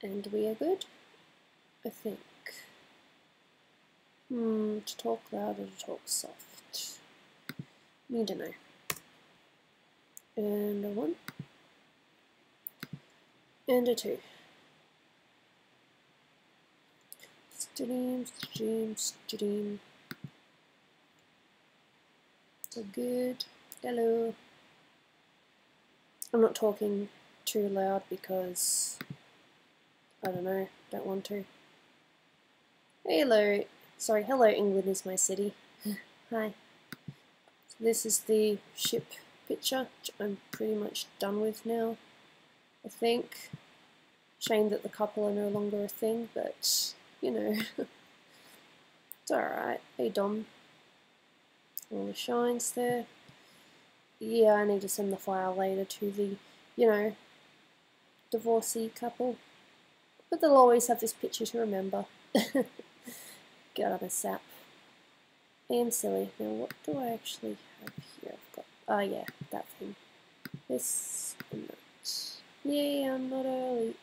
And we are good, I think. To talk loud or to talk soft? I don't know. And a 1. And a 2. Stream, stream, stream. So good. Hello. I'm not talking too loud because, I don't know, don't want to. Hello. Sorry, hello England is my city. Hi. So this is the ship picture, which I'm pretty much done with now, I think. Shame that the couple are no longer a thing, but, you know, it's alright. Hey Dom. All the shines there. Yeah, I need to send the file later to the, you know, divorcee couple. But they'll always have this picture to remember. Get on a sap. I am silly. Now what do I actually have here? I've got, yeah, that thing. This and that. Yay, I'm not early.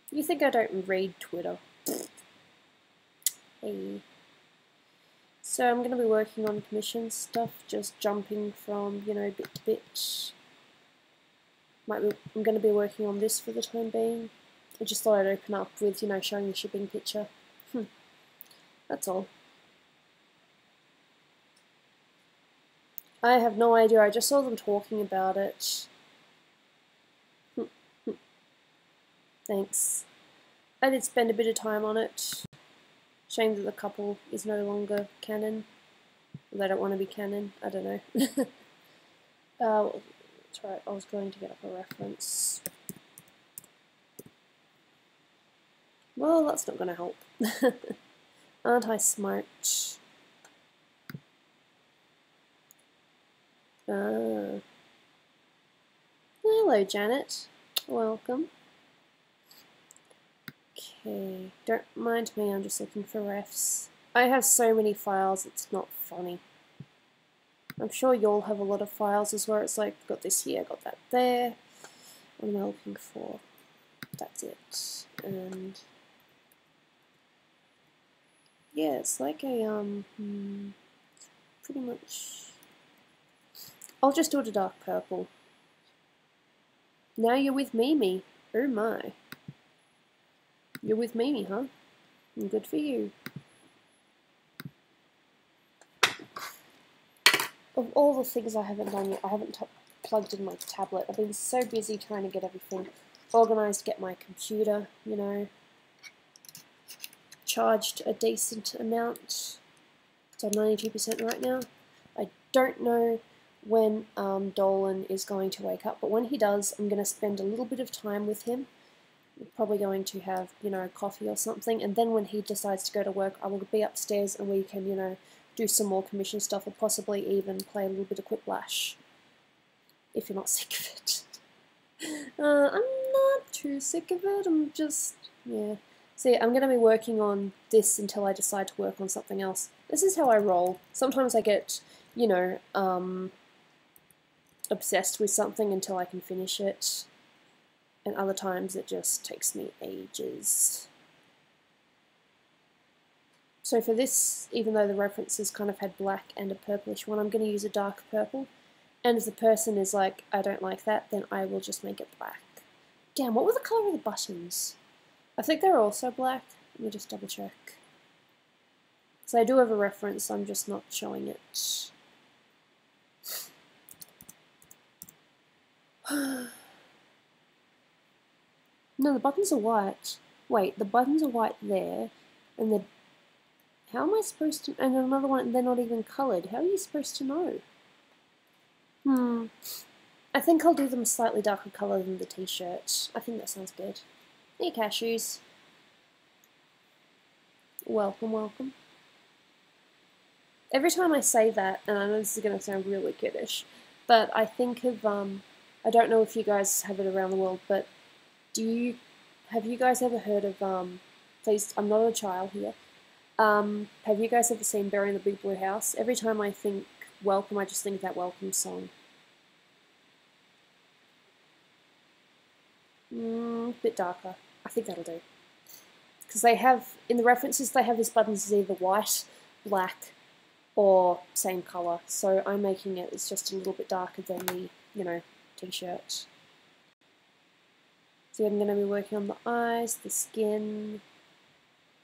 You think I don't read Twitter? Hey. So I'm going to be working on commission stuff, just jumping from, you know, bit to bit. I'm going to be working on this for the time being. I just thought I'd open up with, you know, showing the shipping picture. That's all. I have no idea, I just saw them talking about it. Thanks. I did spend a bit of time on it. Shame that the couple is no longer canon. They don't want to be canon, I don't know. That's right, I was going to get up a reference. Well, that's not going to help. Aren't I smart? Hello, Janet. Welcome. Okay, don't mind me, I'm just looking for refs. I have so many files, it's not funny. I'm sure you'll have a lot of files as well. It's like, got this here, got that there. What am I looking for? That's it. And yeah, it's like a, pretty much, I'll just do it a dark purple. Now you're with Mimi. Oh my. You're with Mimi, huh? Good for you. Of all the things I haven't done yet, I haven't plugged in my tablet. I've been so busy trying to get everything organised, get my computer, you know, charged a decent amount. It's on 92% right now. I don't know when Dolan is going to wake up, but when he does, I'm going to spend a little bit of time with him. We're probably going to have, you know, coffee or something, and then when he decides to go to work, I will be upstairs and we can, you know, do some more commission stuff, or possibly even play a little bit of Quiplash, if you're not sick of it. I'm not too sick of it, I'm just, yeah. See, I'm going to be working on this until I decide to work on something else. This is how I roll. Sometimes I get, you know, obsessed with something until I can finish it, and other times it just takes me ages. So for this, even though the references kind of had black and a purplish one, I'm going to use a dark purple. And if the person is like, I don't like that, then I will just make it black. Damn, what were the colour of the buttons? I think they're also black. Let me just double check. So I do have a reference, I'm just not showing it. No, the buttons are white. Wait, the buttons are white there, and the... How am I supposed to... And another one, they're not even coloured. How are you supposed to know? I think I'll do them slightly darker colour than the t-shirt. I think that sounds good. Hey, cashews. Welcome, welcome. Every time I say that, and I know this is going to sound really kiddish, but I think of, I don't know if you guys have it around the world, but have you guys ever heard of, please, I'm not a child here, have you guys ever seen Bear in the Big Blue House? Every time I think welcome, I just think of that welcome song. Bit darker. I think that'll do. Because they have, in the references, they have this button is either white, black, or same colour. So I'm making it, it's just a little bit darker than the, you know, t-shirt. So I'm going to be working on the eyes, the skin.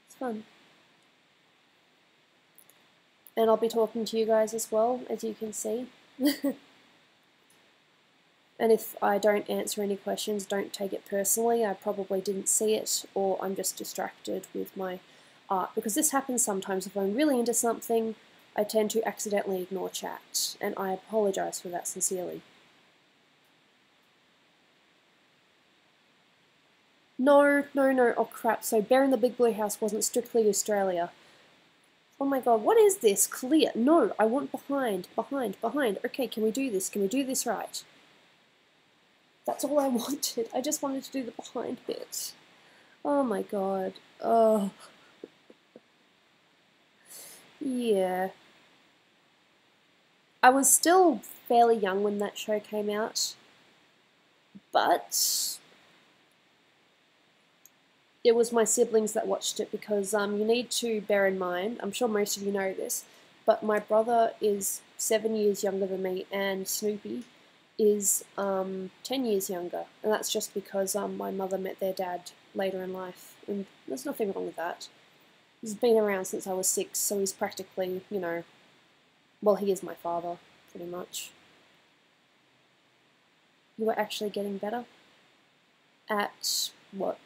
It's fun. And I'll be talking to you guys as well, as you can see. And if I don't answer any questions, don't take it personally. I probably didn't see it, or I'm just distracted with my art. Because this happens sometimes. If I'm really into something, I tend to accidentally ignore chat. And I apologise for that sincerely. No. Oh crap. So Bear in the Big Blue House wasn't strictly Australia. Oh my god, what is this? Clear. No, I want behind. Okay, can we do this? Can we do this right? That's all I wanted. I just wanted to do the behind bit. Oh my god. Oh. Yeah. I was still fairly young when that show came out, but it was my siblings that watched it because you need to bear in mind, I'm sure most of you know this, but my brother is 7 years younger than me and Snoopy is 10 years younger, and that's just because my mother met their dad later in life, and there's nothing wrong with that. He's been around since I was 6, so he's practically, you know, well, he is my father, pretty much. You are actually getting better at what?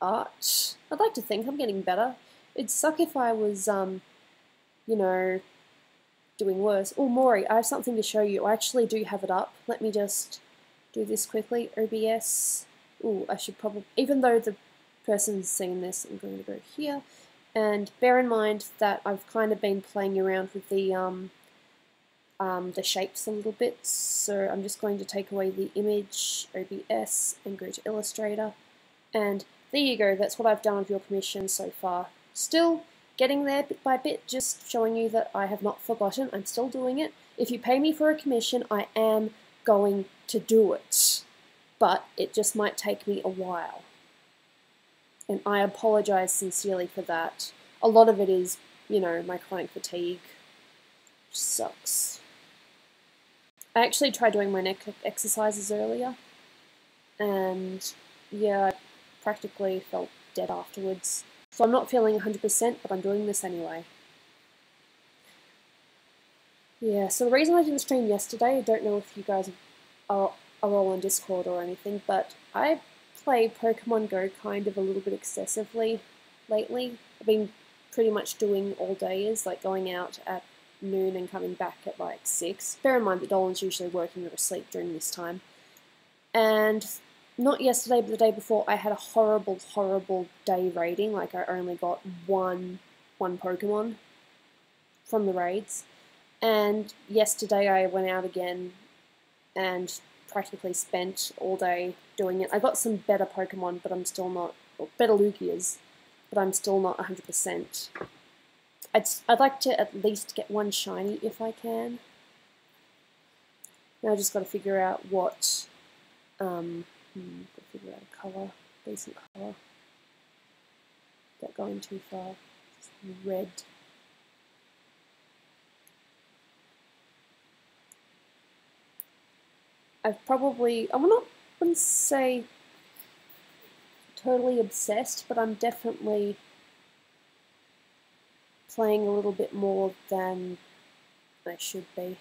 Art? I'd like to think I'm getting better. It'd suck if I was, you know, doing worse. Oh, Maury, I have something to show you. I actually do have it up. Let me just do this quickly. OBS. Ooh, I should probably, even though the person's seen this, I'm going to go here. And bear in mind that I've kind of been playing around with the shapes a little bit. So I'm just going to take away the image, OBS, and go to Illustrator. And there you go, that's what I've done with your commission so far. Still getting there bit by bit, just showing you that I have not forgotten. I'm still doing it. If you pay me for a commission, I am going to do it. But it just might take me a while. And I apologise sincerely for that. A lot of it is, you know, my chronic fatigue. Which sucks. I actually tried doing my neck exercises earlier. And yeah, practically felt dead afterwards. So I'm not feeling 100%, but I'm doing this anyway. Yeah, so the reason I didn't stream yesterday, I don't know if you guys are all on Discord or anything, but I play Pokemon Go kind of a little bit excessively lately. I've been pretty much doing all days, like going out at noon and coming back at like 6. Bear in mind that Dolan's usually working or asleep during this time. And not yesterday, but the day before, I had a horrible day raiding. Like, I only got one Pokemon from the raids. And yesterday I went out again and practically spent all day doing it. I got some better Pokemon, but I'm still not, or better Lugias, but I'm still not 100%. I'd like to at least get one shiny if I can. Now I just got to figure out what, figure out a colour, decent colour. Not going too far. Just red. I wouldn't say totally obsessed, but I'm definitely playing a little bit more than I should be.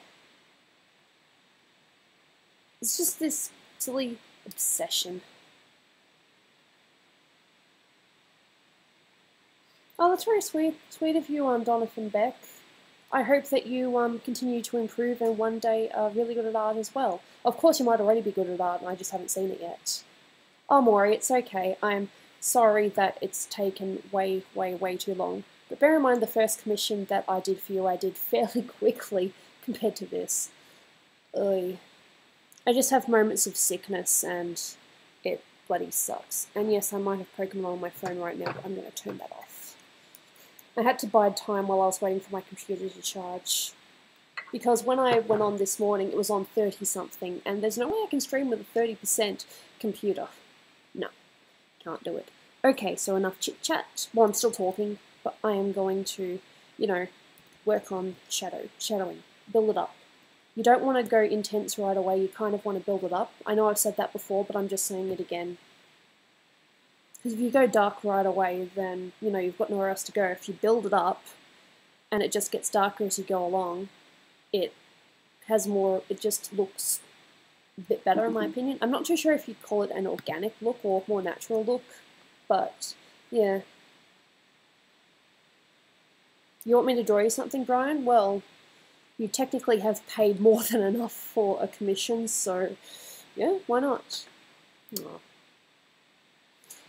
It's just this silly obsession. Oh, that's very sweet. Sweet of you, Donovan Beck. I hope that you continue to improve and one day are really good at art as well. Of course, you might already be good at art, and I just haven't seen it yet. Oh, Maury, it's okay. I'm sorry that it's taken way too long. But bear in mind the first commission that I did for you, I did fairly quickly compared to this. Ugh. I just have moments of sickness and it bloody sucks. And yes, I might have Pokemon on my phone right now, but I'm going to turn that off. I had to bide time while I was waiting for my computer to charge. Because when I went on this morning, it was on 30 something, and there's no way I can stream with a 30% computer. No, can't do it. Okay, so enough chit-chat. Well, I'm still talking, but I am going to, you know, work on shadowing, build it up. You don't want to go intense right away, you kind of want to build it up. I know I've said that before, but I'm just saying it again. Because if you go dark right away, then, you know, you've got nowhere else to go. If you build it up, and it just gets darker as you go along, it just looks a bit better in my opinion. I'm not too sure if you'd call it an organic look or more natural look, but yeah. You want me to draw you something, Brian? Well, you technically have paid more than enough for a commission, so yeah, why not? Oh.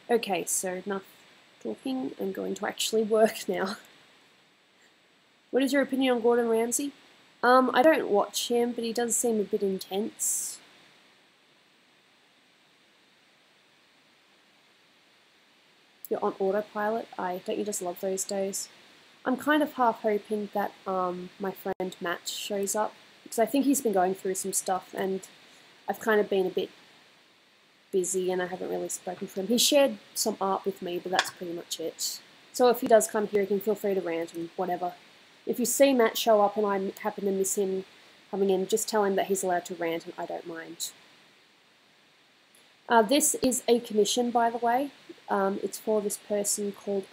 Okay, so enough talking. I'm going to actually work now. What is your opinion on Gordon Ramsay? I don't watch him, but he does seem a bit intense. You're on autopilot? Don't you just love those days? I'm kind of half hoping that my friend Matt shows up, because I think he's been going through some stuff, and I've kind of been a bit busy and I haven't really spoken to him. He shared some art with me, but that's pretty much it. So if he does come here, he can feel free to rant and whatever. If you see Matt show up and I happen to miss him coming in, just tell him that he's allowed to rant and I don't mind. This is a commission, by the way. It's for this person called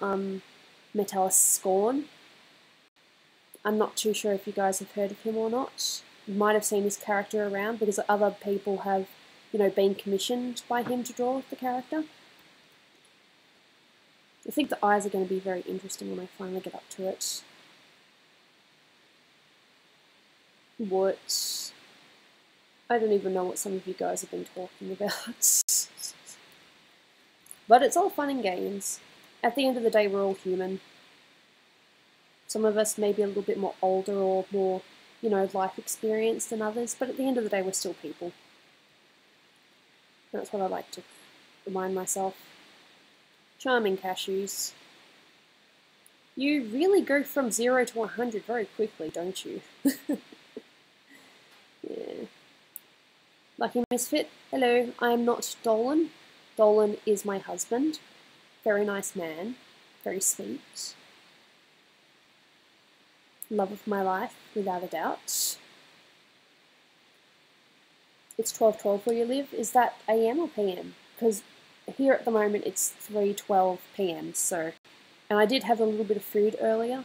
Metallus Scorn. I'm not too sure if you guys have heard of him or not. You might have seen his character around because other people have, you know, been commissioned by him to draw the character. I think the eyes are going to be very interesting when I finally get up to it. What? I don't even know what some of you guys have been talking about. But it's all fun and games. At the end of the day, we're all human. Some of us may be a little bit more older or more, you know, life experience than others, but at the end of the day, we're still people. That's what I like to remind myself. Charming cashews. You really go from 0 to 100 very quickly, don't you? Yeah. Lucky Misfit. Hello, I'm not Dolan. Dolan is my husband. Very nice man. Very sweet. Love of my life, without a doubt. It's 12:12 where you live. Is that AM or PM? Because here at the moment it's 3:12 PM, so... And I did have a little bit of food earlier.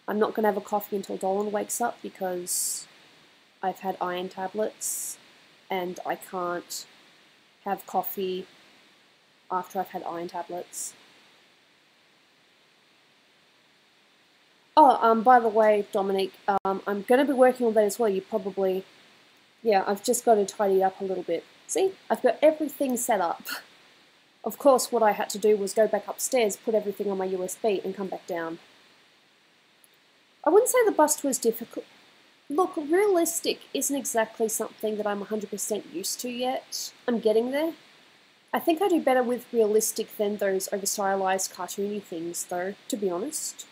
I'm not going to have a coffee until Dolan wakes up because I've had iron tablets and I can't have coffee after I've had iron tablets. Oh, by the way, Dominic, I'm going to be working on that as well. You probably... Yeah, I've just got to tidy it up a little bit. See? I've got everything set up. Of course, what I had to do was go back upstairs, put everything on my USB, and come back down. I wouldn't say the bust was difficult. Look, realistic isn't exactly something that I'm 100% used to yet. I'm getting there. I think I do better with realistic than those over-stylized cartoony things, though, to be honest.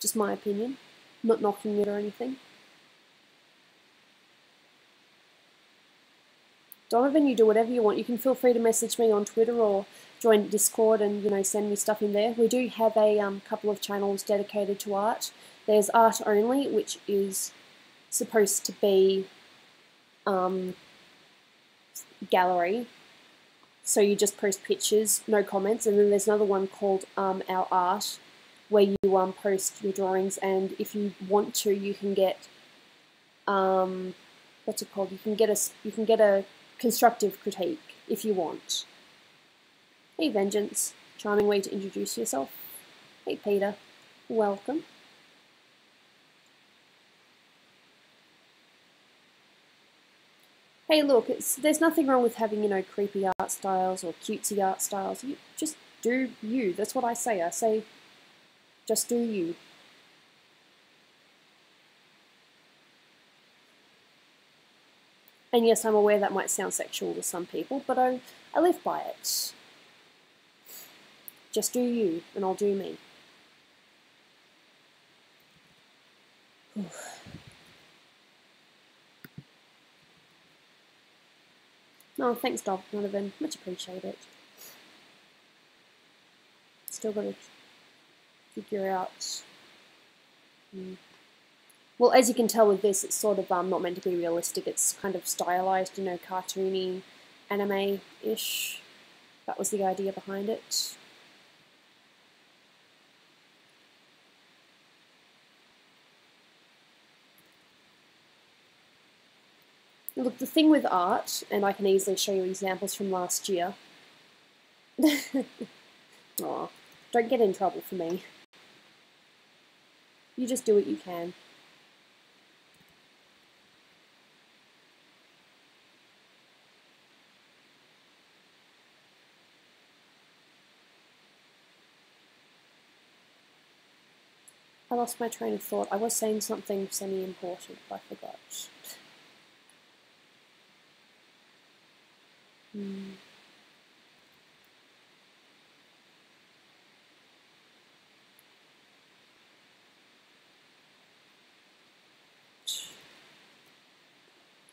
Just my opinion. Not knocking it or anything. Donovan, you do whatever you want. You can feel free to message me on Twitter or join Discord and, you know, send me stuff in there. We do have a couple of channels dedicated to art. There's Art Only, which is supposed to be gallery. So you just post pictures, no comments. And then there's another one called Our Art, where you post your drawings, and if you want to, you can get what's it called? You can get a constructive critique if you want. Hey Vengeance, charming way to introduce yourself. Hey Peter, welcome. Hey look, there's nothing wrong with having, you know, creepy art styles or cutesy art styles. You just do you. That's what I say. I say, just do you. And yes, I'm aware that might sound sexual to some people, but I live by it. Just do you, and I'll do me. No, thanks, Donovan. Much appreciated. still got to figure out. Well, as you can tell with this, it's sort of not meant to be realistic. It's kind of stylized, you know, cartoony, anime-ish. That was the idea behind it. Look, the thing with art, and I can easily show you examples from last year. Aw, don't get in trouble for me. You just do what you can. I lost my train of thought. I was saying something semi-important, but I forgot.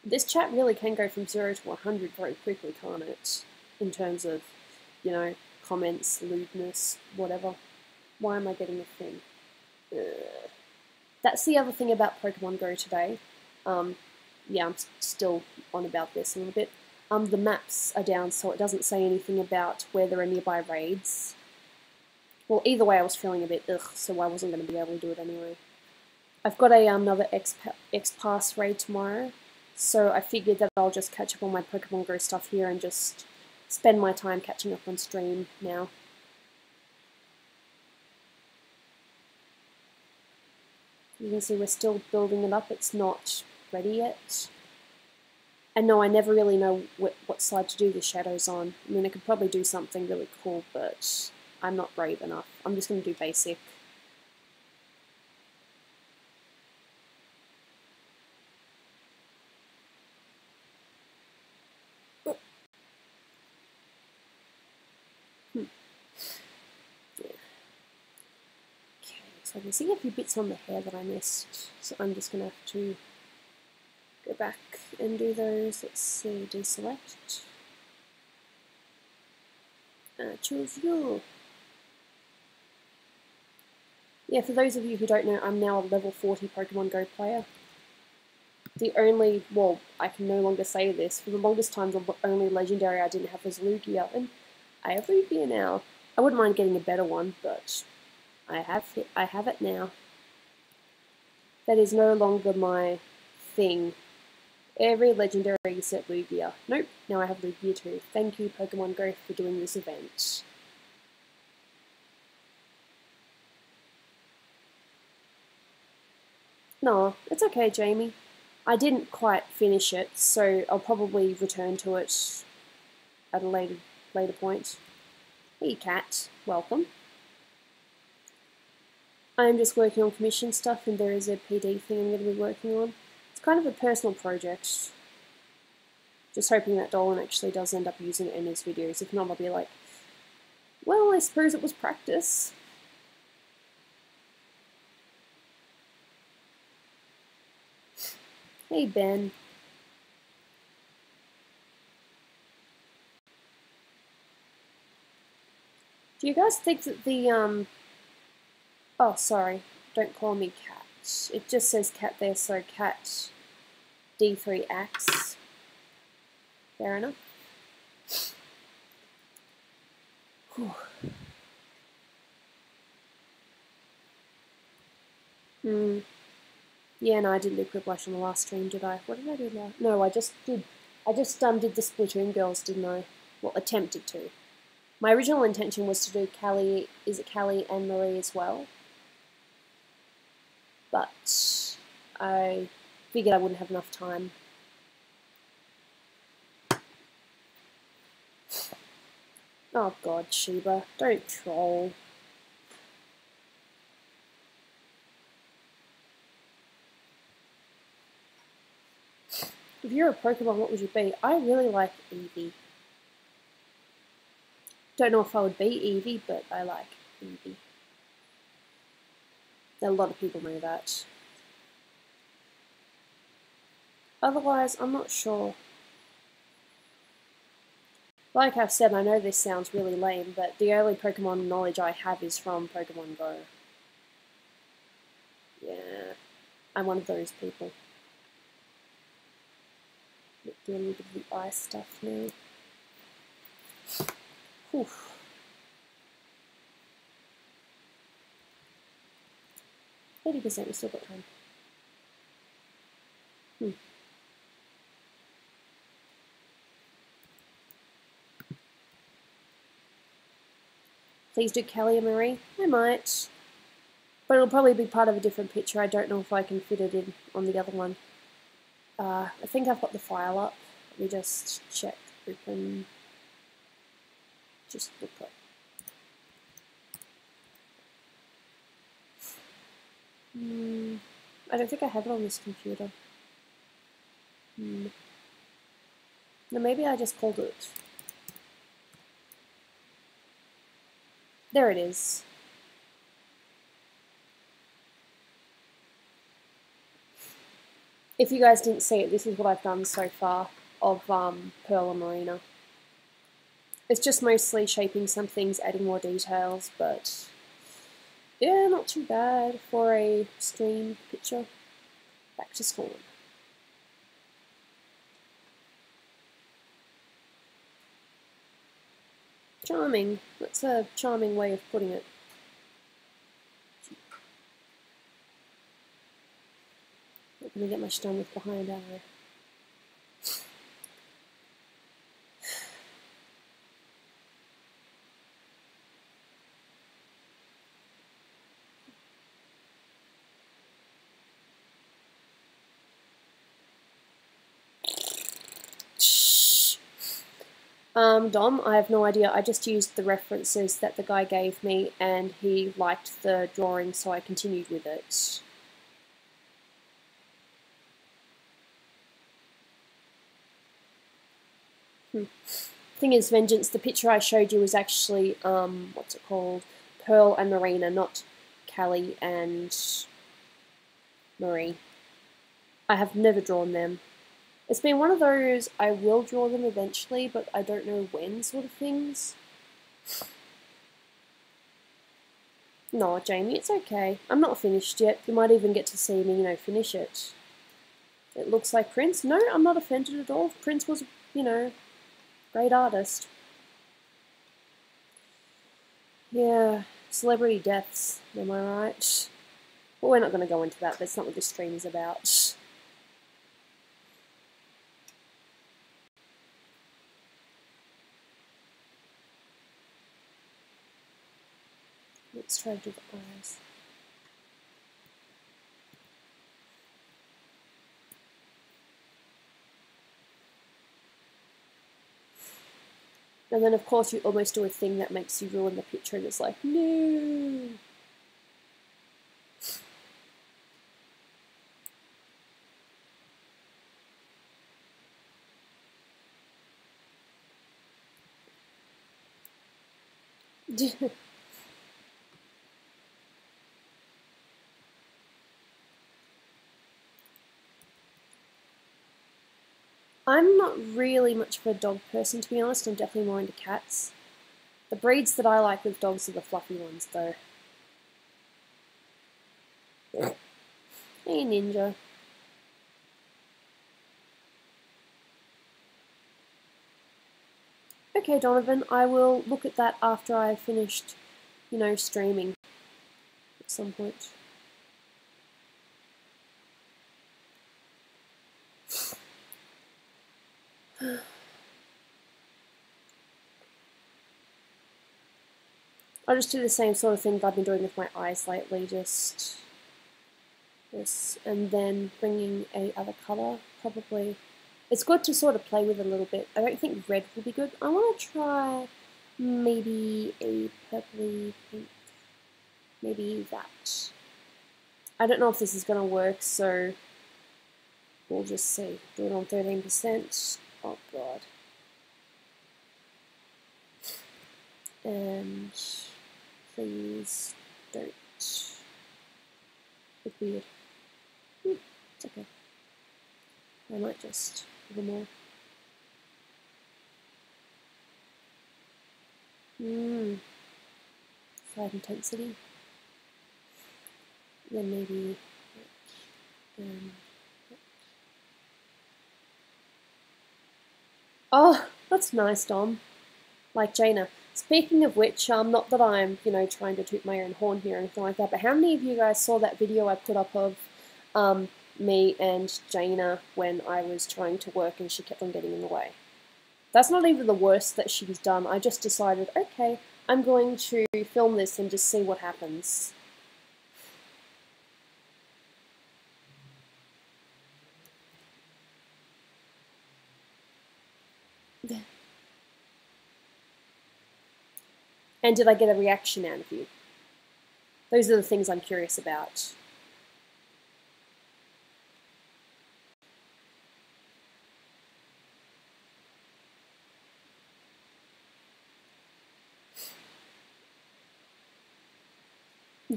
This chat really can go from 0 to 100 very quickly, can't it? In terms of, you know, comments, lewdness, whatever. Why am I getting a thing? That's the other thing about Pokemon Go today. Yeah, I'm still on about this a little bit. The maps are down, so it doesn't say anything about where there are nearby raids. Well, either way, I was feeling a bit ugh, so I wasn't going to be able to do it anyway. I've got another X-Pass raid tomorrow, so I figured that I'll just catch up on my Pokemon Go stuff here and just spend my time catching up on stream now. You can see we're still building it up, it's not ready yet. And no, I never really know what side to do the shadows on. I mean, I could probably do something really cool, but I'm not brave enough. I'm just going to do basic. Yeah. Okay, so I can see a few bits on the hair that I missed, so I'm just going to have to go back and do those. Let's see, deselect. Choose you. Yeah, for those of you who don't know, I'm now a level 40 Pokemon Go player. The only, well, I can no longer say this, for the longest time the only legendary I didn't have was Lugia, and I have Lugia now. I wouldn't mind getting a better one, but I have it now. That is no longer my thing. Every legendary except Lugia. Nope, now I have Lugia too. Thank you, Pokemon Go, for doing this event. No, it's okay, Jamie. I didn't quite finish it, so I'll probably return to it at a later point. Hey, Cat. Welcome. I'm just working on commission stuff, and there is a PD thing I'm going to be working on. It's kind of a personal project. Just hoping that Dolan actually does end up using it in his videos. If not, I'll be like, well, I suppose it was practice. Hey, Ben. Do you guys think that the, oh, sorry, don't call me Cat. It just says Cat there, so Cat D3X. Fair enough. Whew. Yeah, no, I didn't do Quiplash on the last stream, did I? What did I do last? No, I just did the Splatoon girls, didn't I? Well, attempted to. My original intention was to do Callie, is it Callie and Marie as well? But I figured I wouldn't have enough time. Oh god, Sheba, don't troll. If you're a Pokemon, what would you be? I really like Eevee. Don't know if I would be Eevee, but I like Eevee. A lot of people know that. Otherwise, I'm not sure. Like I've said, I know this sounds really lame, but the only Pokemon knowledge I have is from Pokemon Go. Yeah, I'm one of those people. Do a little bit of the eye stuff now. Whew. 80%, we've still got time. Please do Kelly and Marie. I might. But it'll probably be part of a different picture. I don't know if I can fit it in on the other one. I think I've got the file up. Let me just check. Open. Just look up. I don't think I have it on this computer. No, maybe I just called it. There it is. If you guys didn't see it, this is what I've done so far of Pearl and Marina. It's just mostly shaping some things, adding more details, but yeah, not too bad for a stream picture. Back to spawn. Charming. That's a charming way of putting it. Not going to get much done with behind, are we? Dom, I have no idea. I just used the references that the guy gave me and he liked the drawing, so I continued with it. Thing is, Vengeance, the picture I showed you was actually, what's it called? Pearl and Marina, not Callie and Marie. I have never drawn them. It's been one of those, I will draw them eventually, but I don't know when sort of things. No, Jamie, it's okay. I'm not finished yet. You might even get to see me, finish it. It looks like Prince. No, I'm not offended at all. Prince was, great artist. Yeah, celebrity deaths, am I right? Well, we're not going to go into that. That's not what this stream is about. Let's try to do the eyes. And then, of course, you almost do a thing that makes you ruin the picture, and it's like, no. I'm not really much of a dog person, to be honest. I'm definitely more into cats. The breeds that I like with dogs are the fluffy ones, though. Hey, Ninja. Okay, Donovan, I will look at that after I've finished, streaming at some point. I'll just do the same sort of thing that I've been doing with my eyes lately, just this, and then bringing a other colour, probably. It's good to sort of play with a little bit. I don't think red will be good. I want to try maybe a purpley pink, maybe that. I don't know if this is going to work, so we'll just see. Do it on 13%. Oh god. And please don't. Look weird. It's okay. I might just a little more. 5 intensity. Then maybe. Oh, that's nice, Dom. Like Jaina. Speaking of which, not that I'm, trying to toot my own horn here or anything like that, but how many of you guys saw that video I put up of me and Jaina when I was trying to work and she kept on getting in the way? That's not even the worst that she's done. I just decided, okay, I'm going to film this and just see what happens. And did I get a reaction out of you? Those are the things I'm curious about.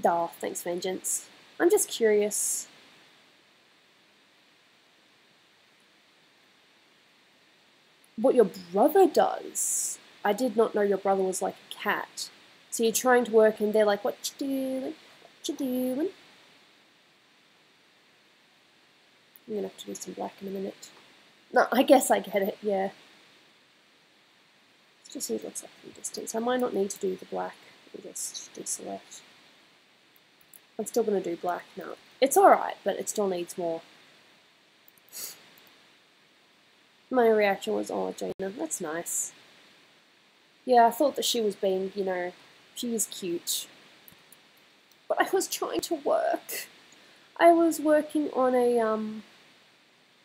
Duh, thanks, Vengeance. I'm just curious. What your brother does. I did not know your brother was like a cat. So you're trying to work and they're like, what you doing? What you doing? I'm gonna have to do some black in a minute. No, I guess I get it, yeah. Let's just see what it looks like from distance. I might not need to do the black. We'll just deselect. I'm still gonna do black now. It's alright, but it still needs more. My reaction was, oh, Jaina, that's nice. Yeah, I thought that she was being, she is cute. But I was trying to work. I was working on a,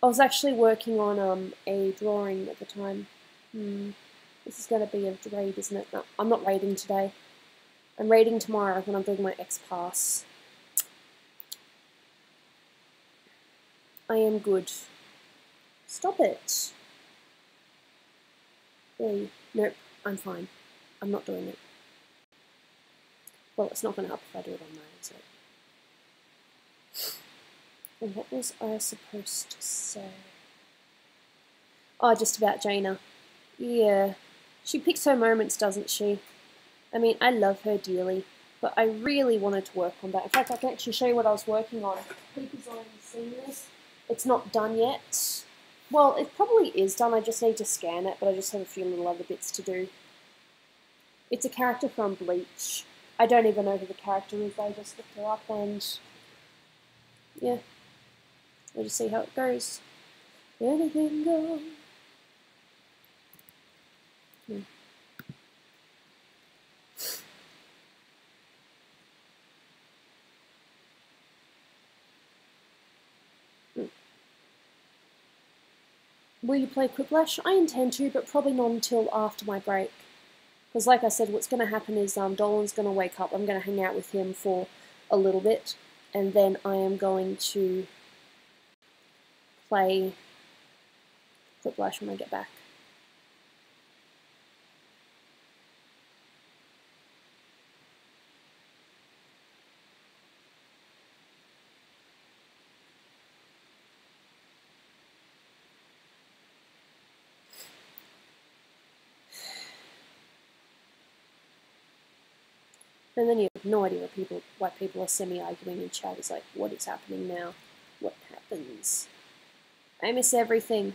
I was actually working on a drawing at the time. This is going to be a raid, isn't it? No, I'm not raiding today. I'm raiding tomorrow when I'm doing my X-Pass. I am good. Stop it. Hey, nope, I'm fine. I'm not doing it. Well, it's not going to help if I do it on mine, is it? And what was I supposed to say? Oh, just about Jaina. Yeah, she picks her moments, doesn't she? I mean, I love her dearly, but I really wanted to work on that. In fact, I can actually show you what I was working on. Peepy's already seen this. It's not done yet. Well, it probably is done. I just need to scan it, but I just have a few little other bits to do. It's a character from Bleach. I don't even know who the character is. I just looked her up and yeah, we'll just see how it goes. Anything goes. Will you play Quiplash? I intend to, but probably not until after my break. Because like I said, what's going to happen is Dolan's going to wake up. I'm going to hang out with him for a little bit. And then I am going to play Quiplash when I get back. And then you have no idea why people are semi-arguing in chat. It's like, what is happening now? What happens? I miss everything.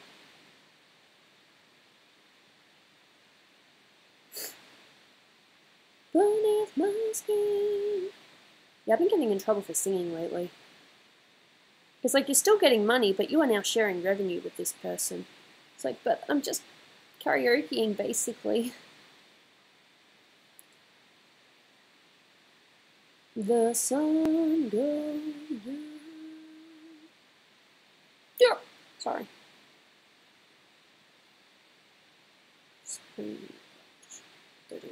Beneath my skin. Yeah, I've been getting in trouble for singing lately. It's like, you're still getting money, but you are now sharing revenue with this person. It's like, but I'm just karaokeing, basically. The sun goes down. Yeah, sorry. Spring 13%.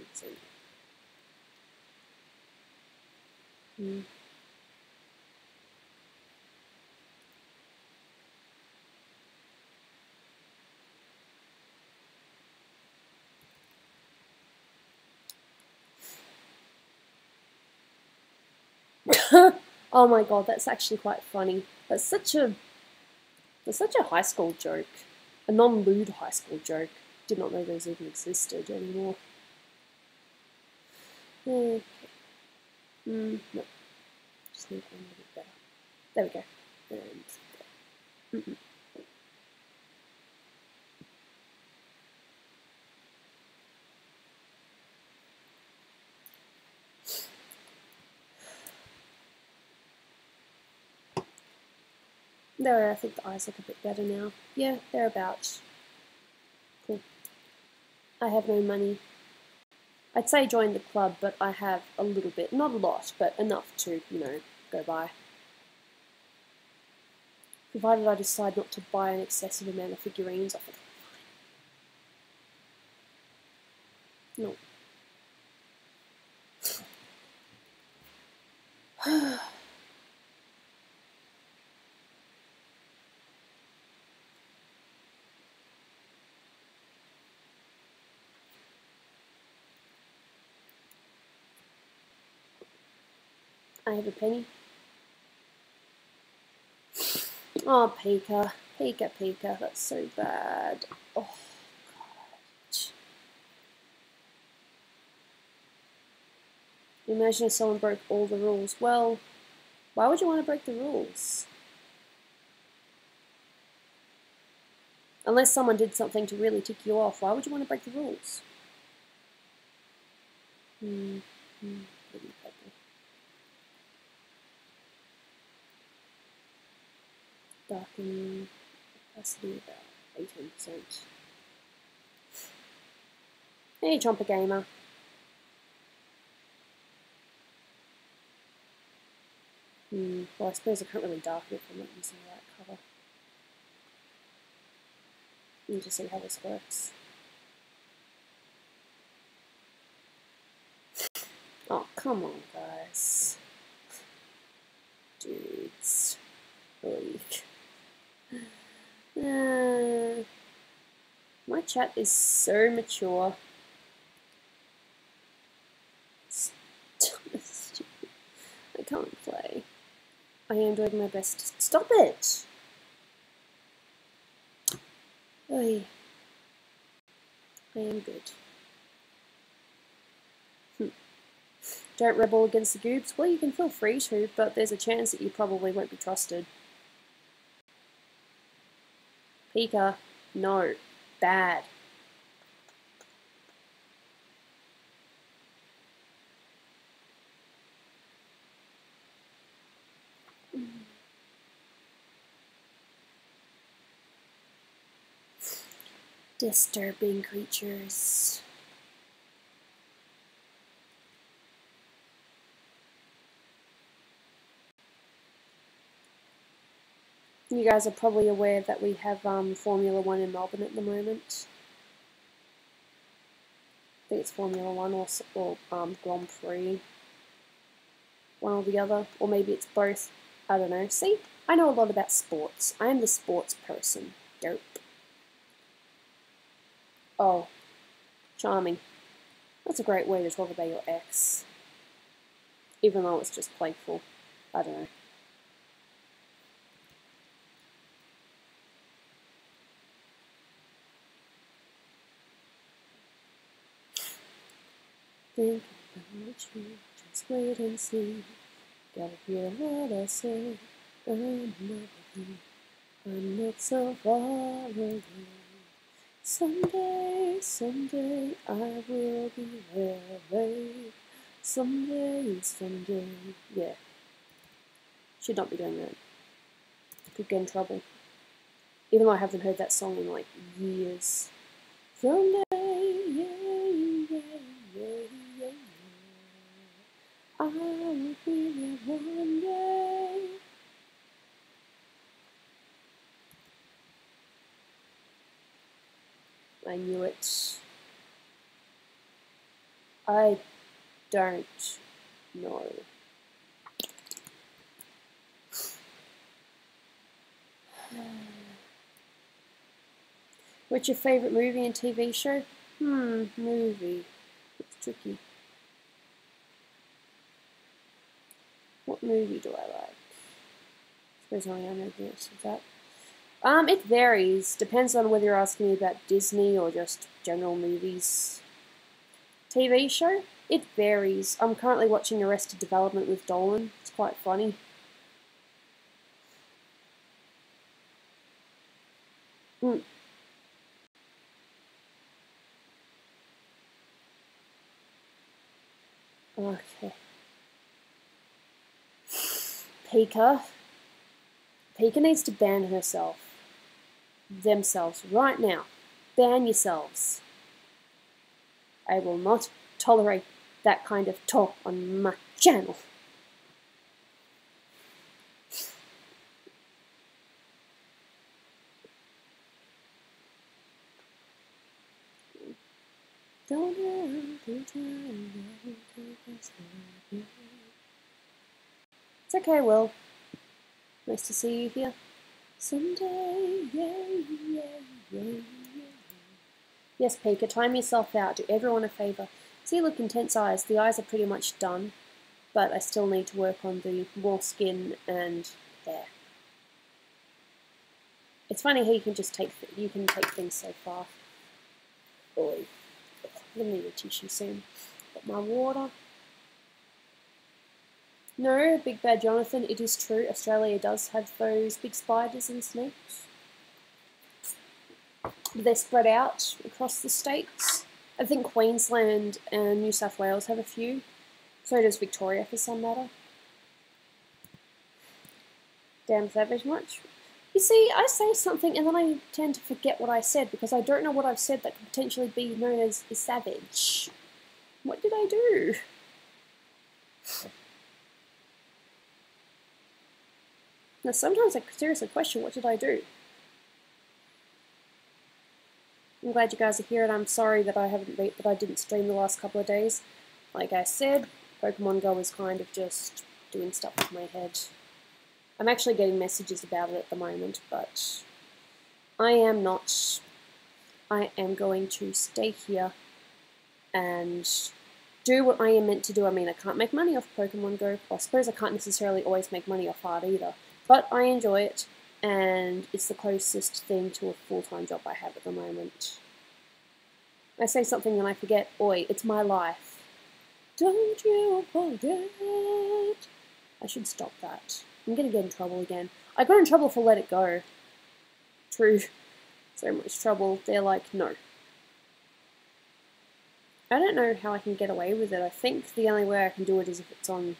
Oh my god, that's actually quite funny. That's such a high school joke. A non-lewd high school joke. Did not know those even existed anymore. Okay. No. Just need one a little bit better. There we go. And there, I think the eyes look a bit better now. Yeah, thereabouts. Cool. I have no money. I'd say join the club, but I have a little bit. Not a lot, but enough to, you know, go by. Provided I decide not to buy an excessive amount of figurines off it. No. I have a penny. Oh, Pika. Pika, Pika. That's so bad. Oh, God. Imagine if someone broke all the rules. Well, why would you want to break the rules? Unless someone did something to really tick you off, why would you want to break the rules? Darken capacity about 18%. Hey, Chomper Gamer. Well, I suppose I can't really darken it if I'm not using the right cover. Let me just see how this works. Oh, come on, guys. Dudes. Like. My chat is so mature. I can't play. I am doing my best. Stop it! Oy. I am good. Don't rebel against the goobs? Well, you can feel free to, but there's a chance that you probably won't be trusted. Pika, no. Bad. Disturbing creatures. You guys are probably aware that we have Formula 1 in Melbourne at the moment. I think it's Formula 1 or Grand Prix. One or the other. Or maybe it's both. I don't know. See? I know a lot about sports. I am the sports person. Dope. Oh. Charming. That's a great way to talk about your ex. Even though it's just playful. I don't know. Think about you, just wait and see. Gotta hear what I say. I'm not so far away. Someday, someday I will be there, babe. Someday, someday. Yeah. Should not be doing that. Could get in trouble. Even though I haven't heard that song in like years. Someday, yeah. I will be there one day. I knew it. I don't know. What's your favourite movie and TV show? Movie. It's tricky. What movie do I like? I suppose I know the answer to that. It varies. Depends on whether you're asking me about Disney or just general movies. TV show? It varies. I'm currently watching Arrested Development with Dolan. It's quite funny. Okay. Pika. Pika needs to ban herself. Themselves right now. Ban yourselves. I will not tolerate that kind of talk on my channel. It's okay, Will. Nice to see you here. Someday, yeah. Yes, Pika, time yourself out. Do everyone a favour. See, look, intense eyes. The eyes are pretty much done, but I still need to work on the more skin and hair. It's funny how you can just take things so far. Boy, I'm gonna need a tissue soon. Got my water. No, Big Bad Jonathan, it is true. Australia does have those big spiders and snakes. They're spread out across the states. I think Queensland and New South Wales have a few. So does Victoria, for some matter. Damn savage much. You see, I say something and then I tend to forget what I said because I don't know what I've said that could potentially be known as savage. What did I do? Now, sometimes I seriously question, what did I do? I'm glad you guys are here, and I'm sorry that I didn't stream the last couple of days. Like I said, Pokemon Go is kind of just doing stuff with my head. I'm actually getting messages about it at the moment, but I am not. I am going to stay here and do what I am meant to do. I mean, I can't make money off Pokemon Go. Well, I suppose I can't necessarily always make money off art either, but I enjoy it, and it's the closest thing to a full-time job I have at the moment. I say something and I forget, oi, it's my life. Don't you forget. I should stop that. I'm gonna get in trouble again. I got in trouble for Let It Go. True. So much trouble. They're like, no. I don't know how I can get away with it. I think the only way I can do it is if it's on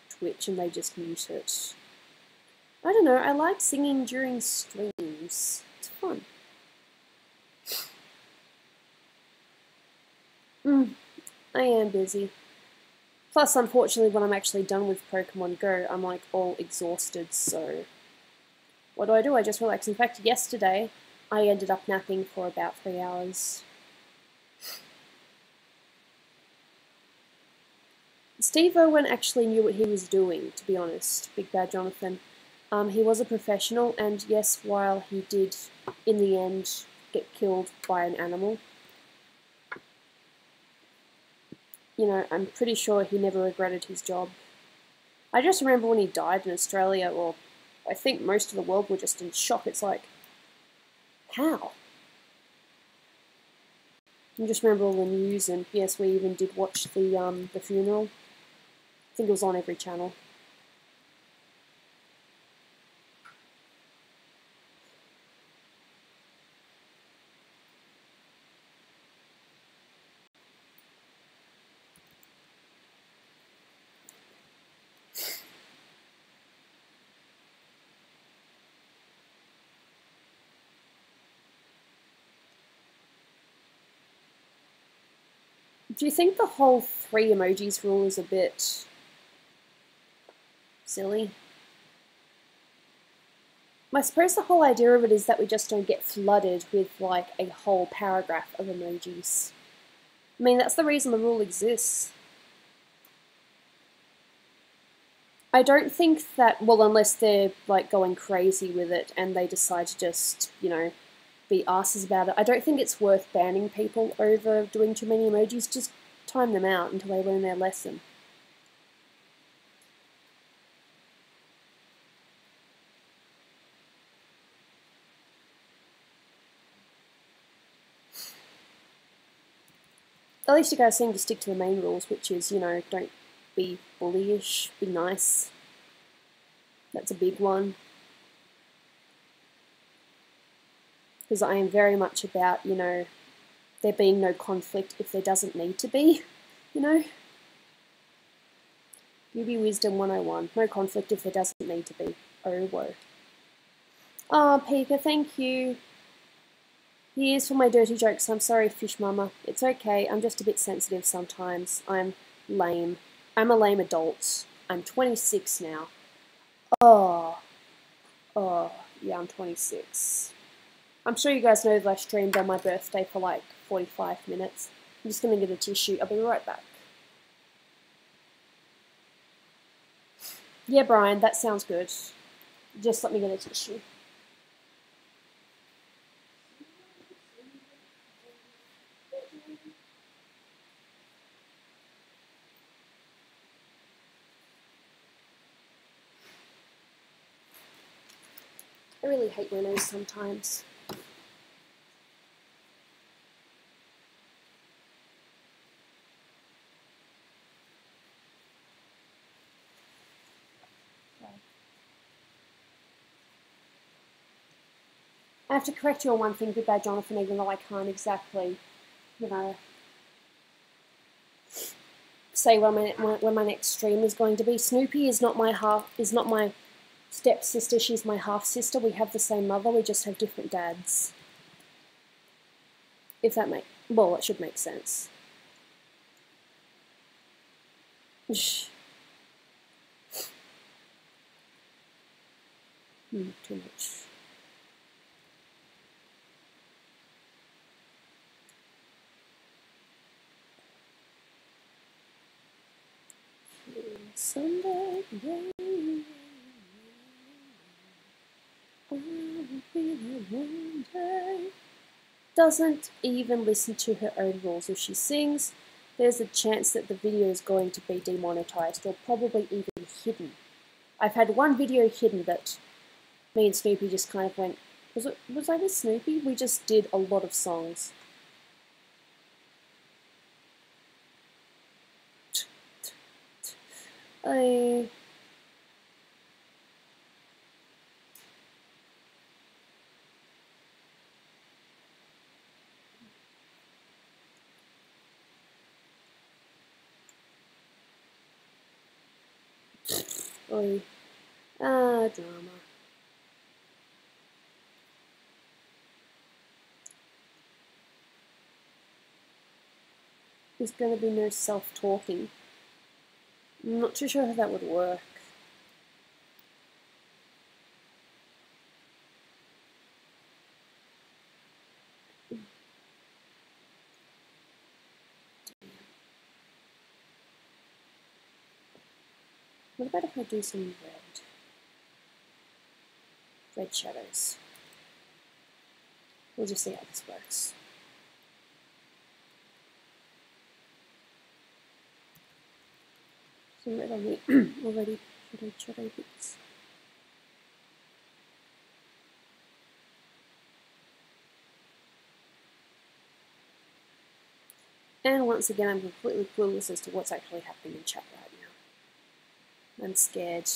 Twitch and they just mute it. I don't know, I like singing during streams. It's fun. I am busy. Plus, unfortunately, when I'm actually done with Pokemon Go, I'm like all exhausted, so what do? I just relax. In fact, yesterday, I ended up napping for about 3 hours. Steve Irwin actually knew what he was doing, to be honest, Big Bad Jonathan. He was a professional, and yes, while he did, in the end, get killed by an animal, you know, I'm pretty sure he never regretted his job. I just remember when he died in Australia, or I think most of the world were just in shock. It's like, how? I just remember all the news, and yes, we even did watch the funeral. I think it was on every channel. Do you think the whole 3 emojis rule is a bit silly? I suppose the whole idea of it is that we just don't get flooded with, like, a whole paragraph of emojis. I mean, that's the reason the rule exists. I don't think that, well, unless they're, like, going crazy with it and they decide to just, you know, be asses about it, I don't think it's worth banning people over doing too many emojis. Just time them out until they learn their lesson. At least you guys seem to stick to the main rules, which is, you know, don't be bullyish, be nice. That's a big one. Because I am very much about, you know, there being no conflict if there doesn't need to be, you know. Gooby Wisdom 101, no conflict if there doesn't need to be. Oh, whoa. Oh, Pika, thank you. Here's for my dirty jokes. I'm sorry, Fish Mama. It's okay. I'm just a bit sensitive sometimes. I'm lame. I'm a lame adult. I'm 26 now. Oh, yeah, I'm 26. I'm sure you guys know that I streamed on my birthday for like 45 minutes. I'm just going to get a tissue. I'll be right back. Yeah, Brian, that sounds good. Just let me get a tissue. I really hate my nose sometimes. I have to correct you on one thing, Good Bad Jonathan, even though I can't exactly, you know, say when my next stream is going to be. Snoopy is not my stepsister, she's my half-sister. We have the same mother, we just have different dads. If that well, it should make sense. Too much. Sunday, doesn't even listen to her own rules. If she sings, there's a chance that the video is going to be demonetized or probably even hidden. I've had one video hidden that me and Snoopy just kind of went, was I with Snoopy? We just did a lot of songs. Drama. There's going to be no self-talking. I'm not too sure how that would work. What about if I do some red shadows? We'll just see how this works. Some red on the already red shadow bits. And once again, I'm completely clueless as to what's actually happening in chat right now. I'm scared.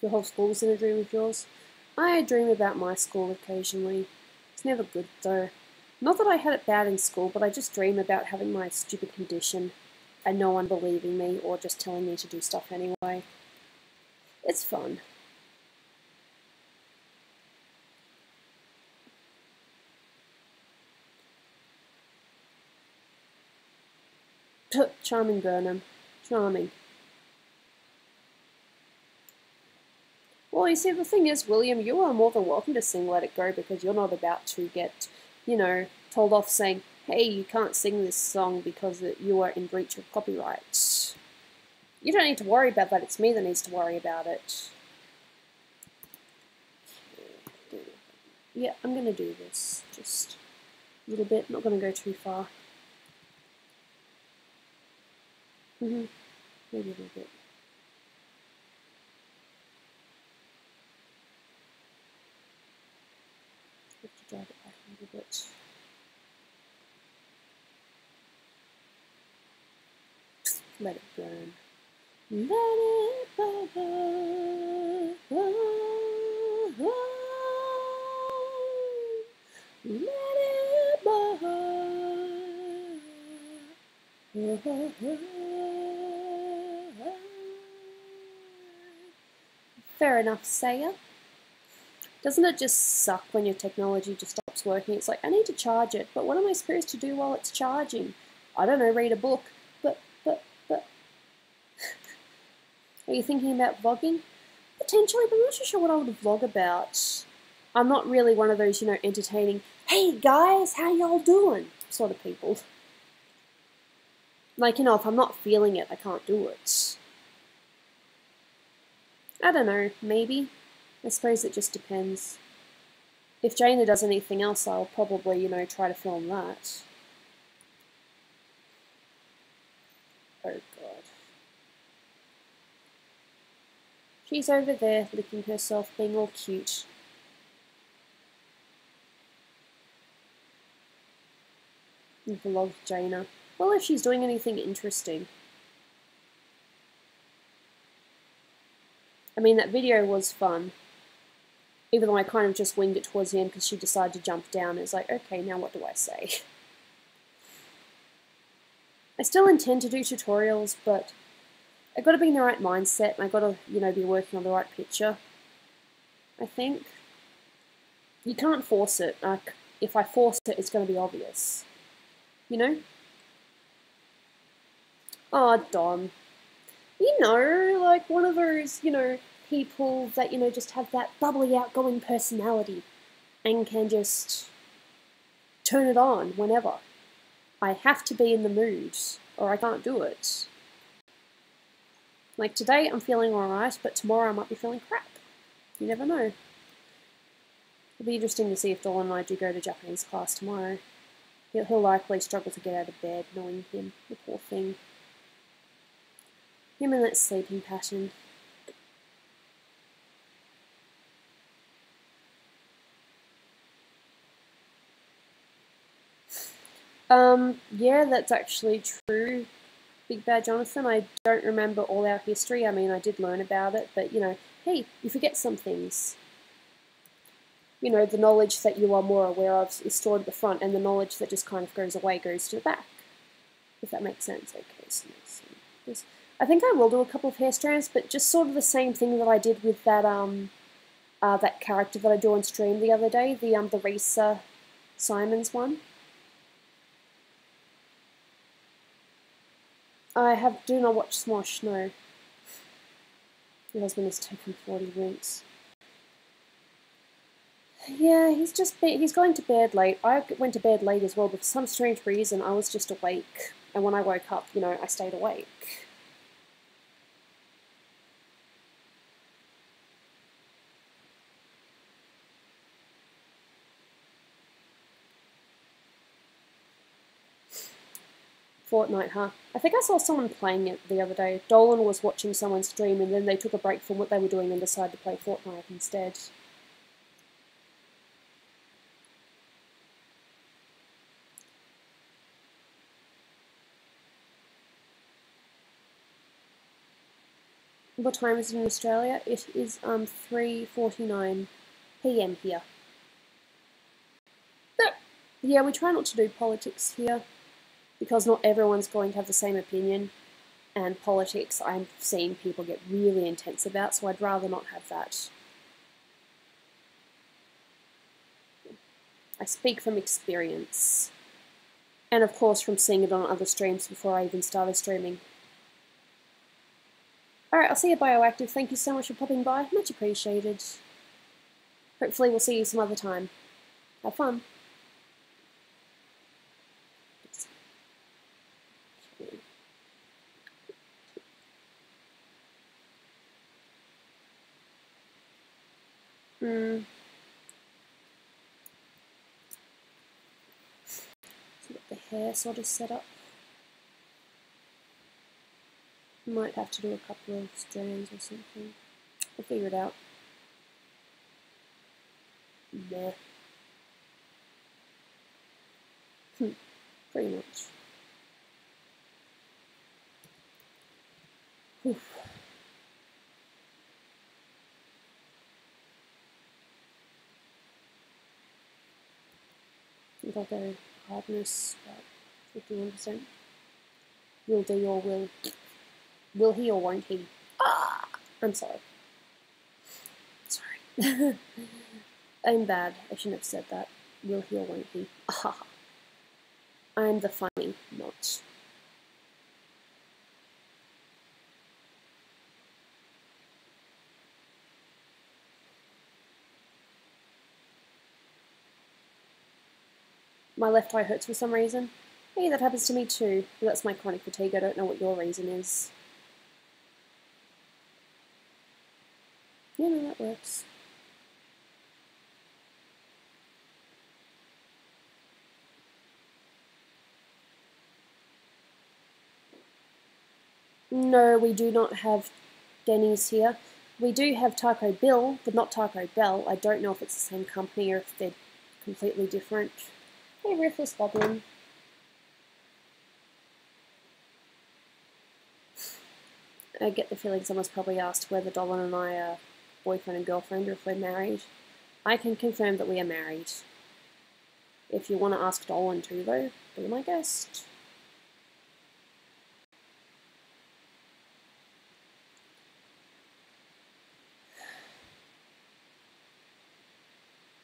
Your whole school's in a dream of yours? I dream about my school occasionally. It's never good, though. Not that I had it bad in school, but I just dream about having my stupid condition and no one believing me or just telling me to do stuff anyway. It's fun. Charming Burnham. Charming. Well, you see, the thing is, William, you are more than welcome to sing Let It Go because you're not about to get, you know, told off saying, hey, you can't sing this song because you are in breach of copyright. You don't need to worry about that, it's me that needs to worry about it. Yeah, I'm going to do this, just a little bit, not going to go too far. Maybe a little bit. Have to drag it back a little bit. Let it burn. Let it burn. Let it burn. Fair enough, Saya. Doesn't it just suck when your technology just stops working? It's like, I need to charge it, but what am I supposed to do while it's charging? I don't know, read a book, but. Are you thinking about vlogging? Potentially, but I'm not sure what I would vlog about. I'm not really one of those, you know, entertaining, hey guys, how y'all doing? Sort of people. Like, you know, if I'm not feeling it, I can't do it. I don't know, maybe. I suppose it just depends. If Jaina does anything else, I'll probably, you know, try to film that. Oh god. She's over there licking herself, being all cute. Vlog Jaina. Well, if she's doing anything interesting. I mean, that video was fun. Even though I kind of just winged it towards the end because she decided to jump down. It's like, okay, now what do I say? I still intend to do tutorials, but I've got to be in the right mindset and I've got to, you know, be working on the right picture. I think. You can't force it. Like, if I force it, it's going to be obvious. You know? Oh, Don. You know, like one of those, you know, people that, you know, just have that bubbly, outgoing personality and can just turn it on whenever. I have to be in the mood or I can't do it. Like today I'm feeling alright, but tomorrow I might be feeling crap. You never know. It'll be interesting to see if Dolan and I do go to Japanese class tomorrow. He'll likely struggle to get out of bed, knowing him, the poor thing. Him and that sleeping pattern. Yeah, that's actually true, Big Bad Jonathan. I don't remember all our history. I mean, I did learn about it, but, you know, hey, you forget some things. You know, the knowledge that you are more aware of is stored at the front, and the knowledge that just kind of goes away goes to the back. If that makes sense. Okay, so I think I will do a couple of hair strands, but just sort of the same thing that I did with that that character that I do on stream the other day, the Risa Simons one. Do not watch Smosh, no. Your husband has taken 40 winks. Yeah, he's going to bed late. I went to bed late as well, but for some strange reason I was just awake. And when I woke up, you know, I stayed awake. Fortnite, huh? I think I saw someone playing it the other day. Dolan was watching someone stream and then they took a break from what they were doing and decided to play Fortnite instead. What time is it in Australia? It is 3:49 PM here. But, yeah, we try not to do politics here because not everyone's going to have the same opinion, and politics I've seen people get really intense about, so I'd rather not have that. I speak from experience, and of course from seeing it on other streams before I even started streaming. Alright, I'll see you, Bioactive. Thank you so much for popping by. Much appreciated. Hopefully we'll see you some other time. Have fun. So get the hair sort of set up. Might have to do a couple of strands or something. We'll figure it out. Nah. Pretty much. Oof. I think I'll go hardness about 51%. Will do or will. Will he or won't he? Ah! I'm sorry. Sorry. I'm bad. I shouldn't have said that. Will he or won't he? Ah. I'm the funny, not. My left eye hurts for some reason. Hey, that happens to me too. But that's my chronic fatigue. I don't know what your reason is. Yeah, no, that works. No, we do not have Denny's here. We do have Taco Bill, but not Taco Bell. I don't know if it's the same company or if they're completely different. Hey, Ruthless Goblin. I get the feeling someone's probably asked whether Dolan and I are boyfriend and girlfriend or if we're married. I can confirm that we are married. If you want to ask Dolan too, though, be my guest.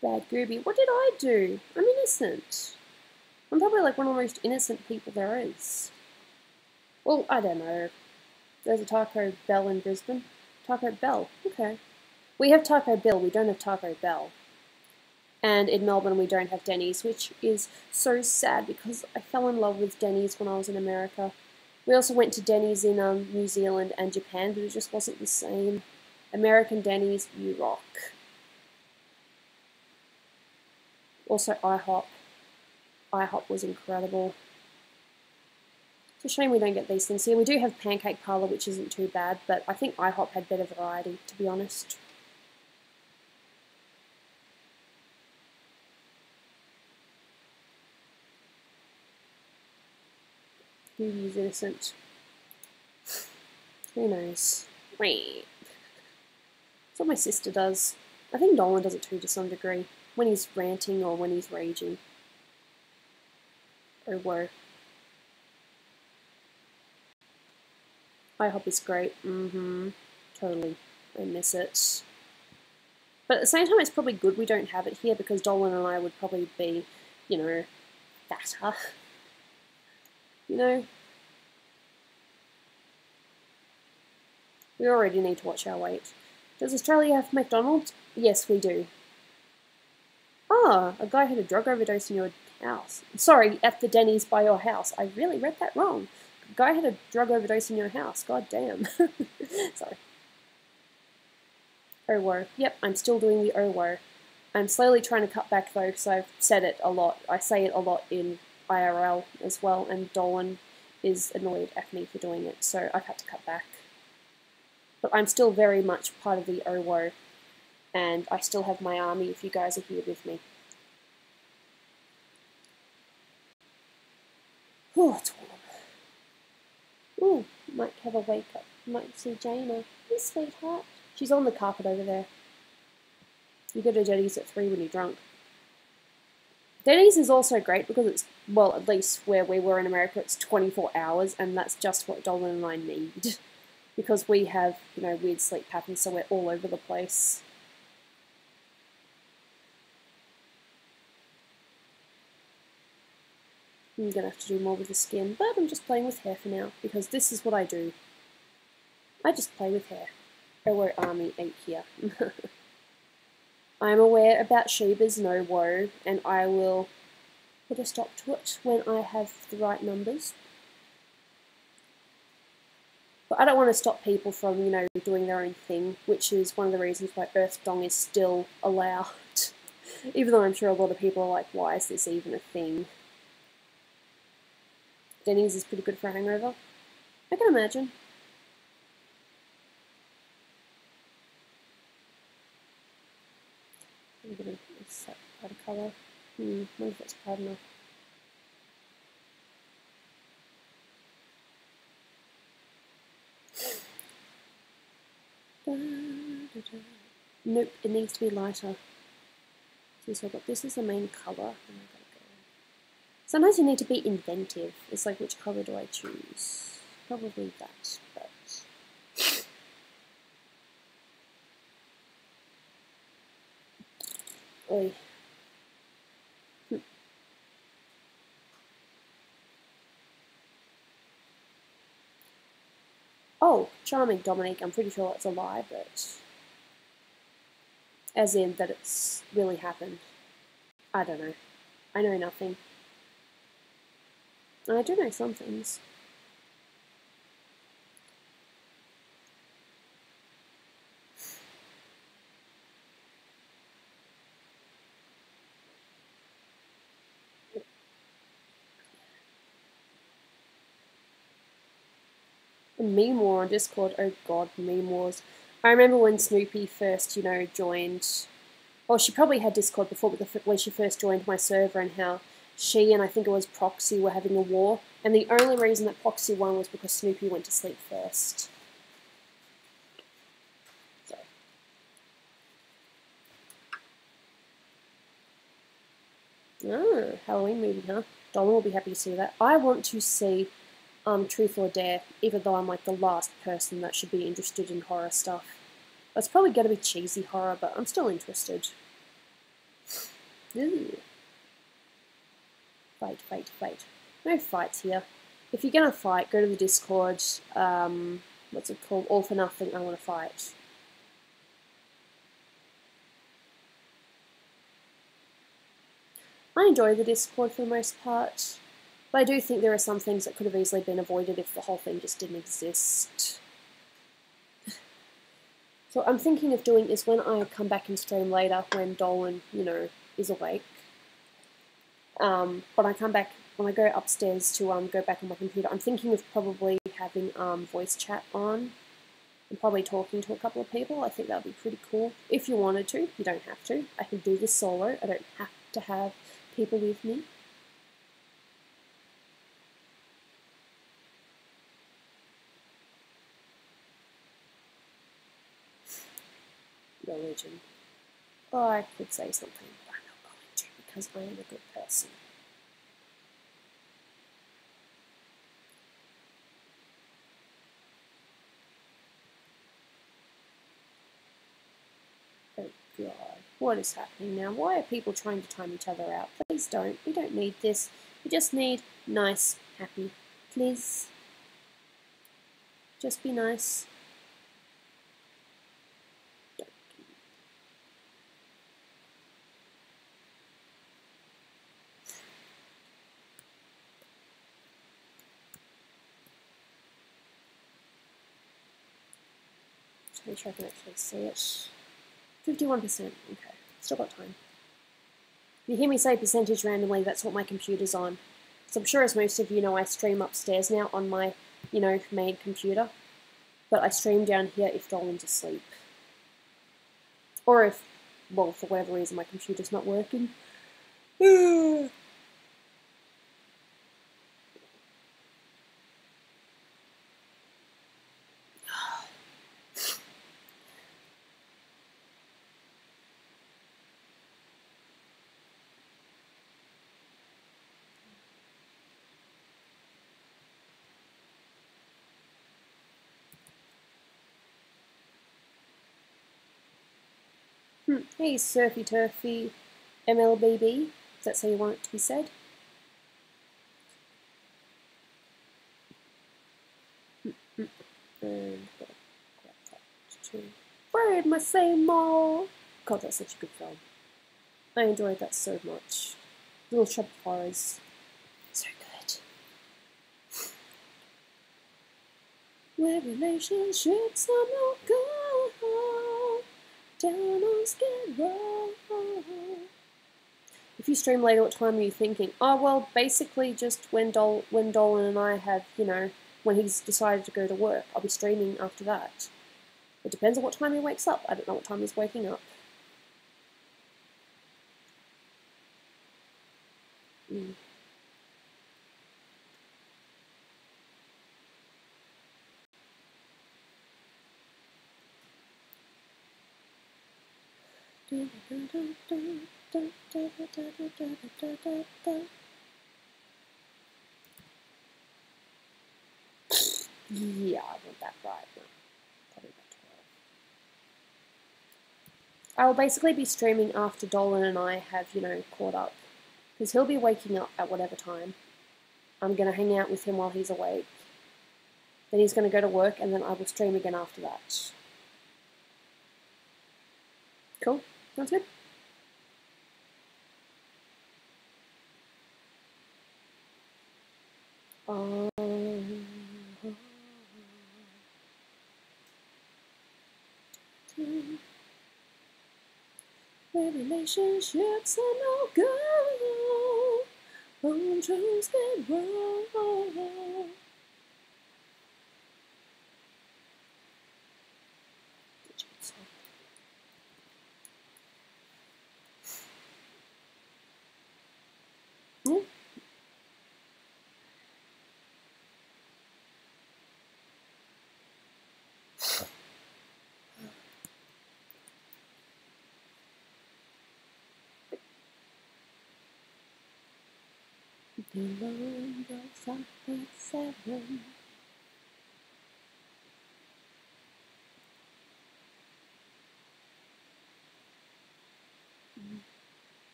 Bad Gooby. What did I do? I'm innocent. I'm probably like one of the most innocent people there is. Well, I don't know. There's a Taco Bell in Brisbane. Taco Bell. Okay. We have Taco Bill. We don't have Taco Bell. And in Melbourne, we don't have Denny's, which is so sad because I fell in love with Denny's when I was in America. We also went to Denny's in New Zealand and Japan, but it just wasn't the same. American Denny's, you rock. Also, IHOP. IHOP was incredible. It's a shame we don't get these things here. We do have Pancake Parlour, which isn't too bad, but I think IHOP had better variety, to be honest. Gooby's innocent. Who knows? That's what my sister does. I think Dolan does it too to some degree. When he's ranting or when he's raging. Oh, whoa. IHOP is great. Totally. I miss it. But at the same time, it's probably good we don't have it here because Dolan and I would probably be, you know, fatter. You know? We already need to watch our weight. Does Australia have McDonald's? Yes, we do. Ah, a guy had a drug overdose in your house. Sorry, at the Denny's by your house. I really read that wrong. A guy had a drug overdose in your house. God damn. Sorry. Oh, whoa. Yep, I'm still doing the oh, whoa. I'm slowly trying to cut back, though, because I've said it a lot. I say it a lot in IRL as well, and Dolan is annoyed at me for doing it, so I've had to cut back. But I'm still very much part of the oh, whoa, and I still have my army if you guys are here with me. Oh, it's warm. Ooh, might have a wake up. Might see Jaina. Hey, sweetheart. She's on the carpet over there. You go to Denny's at 3 when you're drunk. Denny's is also great because it's, well, at least where we were in America, it's 24 hours, and that's just what Dolan and I need. Because we have, you know, weird sleep patterns, so we're all over the place. I'm gonna have to do more with the skin, but I'm just playing with hair for now, because this is what I do. I just play with hair. Oh, army 8 here. I'm aware about Sheba's no woe, and I will put a stop to it when I have the right numbers. But I don't want to stop people from, you know, doing their own thing, which is one of the reasons why Earth Dong is still allowed. Even though I'm sure a lot of people are like, why is this even a thing? Denny's is pretty good for a hangover. I can imagine. I'm going to set quite a colour. I wonder if that's bright enough. Nope, it needs to be lighter. So I've got this as the main colour. Sometimes you need to be inventive. It's like, which colour do I choose? Probably that, but... Oy. Oh, charming, Dominique. I'm pretty sure that's a lie, but... As in that it's really happened. I don't know. I know nothing. I do know some things. Meme War on Discord. Oh god, Meme Wars. I remember when Snoopy first, you know, joined... Well, she probably had Discord before, but when she first joined my server, and how she and I think it was Proxy were having a war. And the only reason that Proxy won was because Snoopy went to sleep first. Sorry. Oh, Halloween movie, huh? Dolan will be happy to see that. I want to see Truth or Dare, even though I'm like the last person that should be interested in horror stuff. It's probably going to be cheesy horror, but I'm still interested. Ooh. Fight, fight, fight. No fights here. If you're going to fight, go to the Discord. What's it called? All for Nothing, I want to fight. I enjoy the Discord for the most part. But I do think there are some things that could have easily been avoided if the whole thing just didn't exist. So what I'm thinking of doing is when I come back and stream later, when Dolan, you know, is awake. When I come back, when I go upstairs to go back on my computer, I'm thinking of probably having voice chat on and probably talking to a couple of people. I think that would be pretty cool. If you wanted to, you don't have to. I can do this solo. I don't have to have people with me. Religion. Oh, I could say something, but I'm not going to because I am a good person. Oh god, what is happening now? Why are people trying to time each other out? Please don't. We don't need this. We just need nice, happy. Please. Just be nice. Make sure I can actually see it. 51%. Okay, still got time. If you hear me say percentage randomly, that's what my computer's on. So I'm sure, as most of you know, I stream upstairs now on my, you know, main computer. But I stream down here if Dolan's asleep. Or if, well, for whatever reason, my computer's not working. Hey, Surfy Turfy MLBB. Is that how you want it to be said? And Afraid my same more. God, that's such a good film. I enjoyed that so much. Little Shop of Horrors. So good. Where relationships are no go down on Skid Row. If you stream later, what time are you thinking? Oh, well, basically just when Dolan and I have, you know, when he's decided to go to work, I'll be streaming after that. It depends on what time he wakes up. I don't know what time he's waking up. Mm. Yeah, I want that right now. Probably about 12. I will basically be streaming after Dolan and I have, you know, caught up. Because he'll be waking up at whatever time. I'm going to hang out with him while he's awake. Then he's going to go to work, and then I will stream again after that. Cool? Sounds good? Where relationships are no go, home truths get wrong. Yeah. Below the 5.7.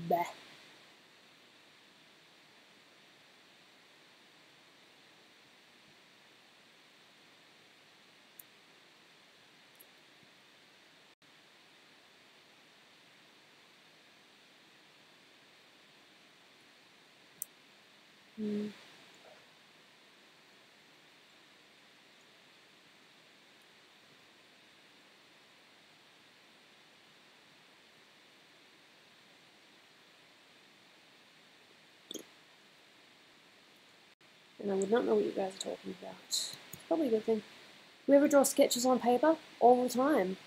Bah. Mm. And I would not know what you guys are talking about. It's probably a good thing. We ever draw sketches on paper? All the time.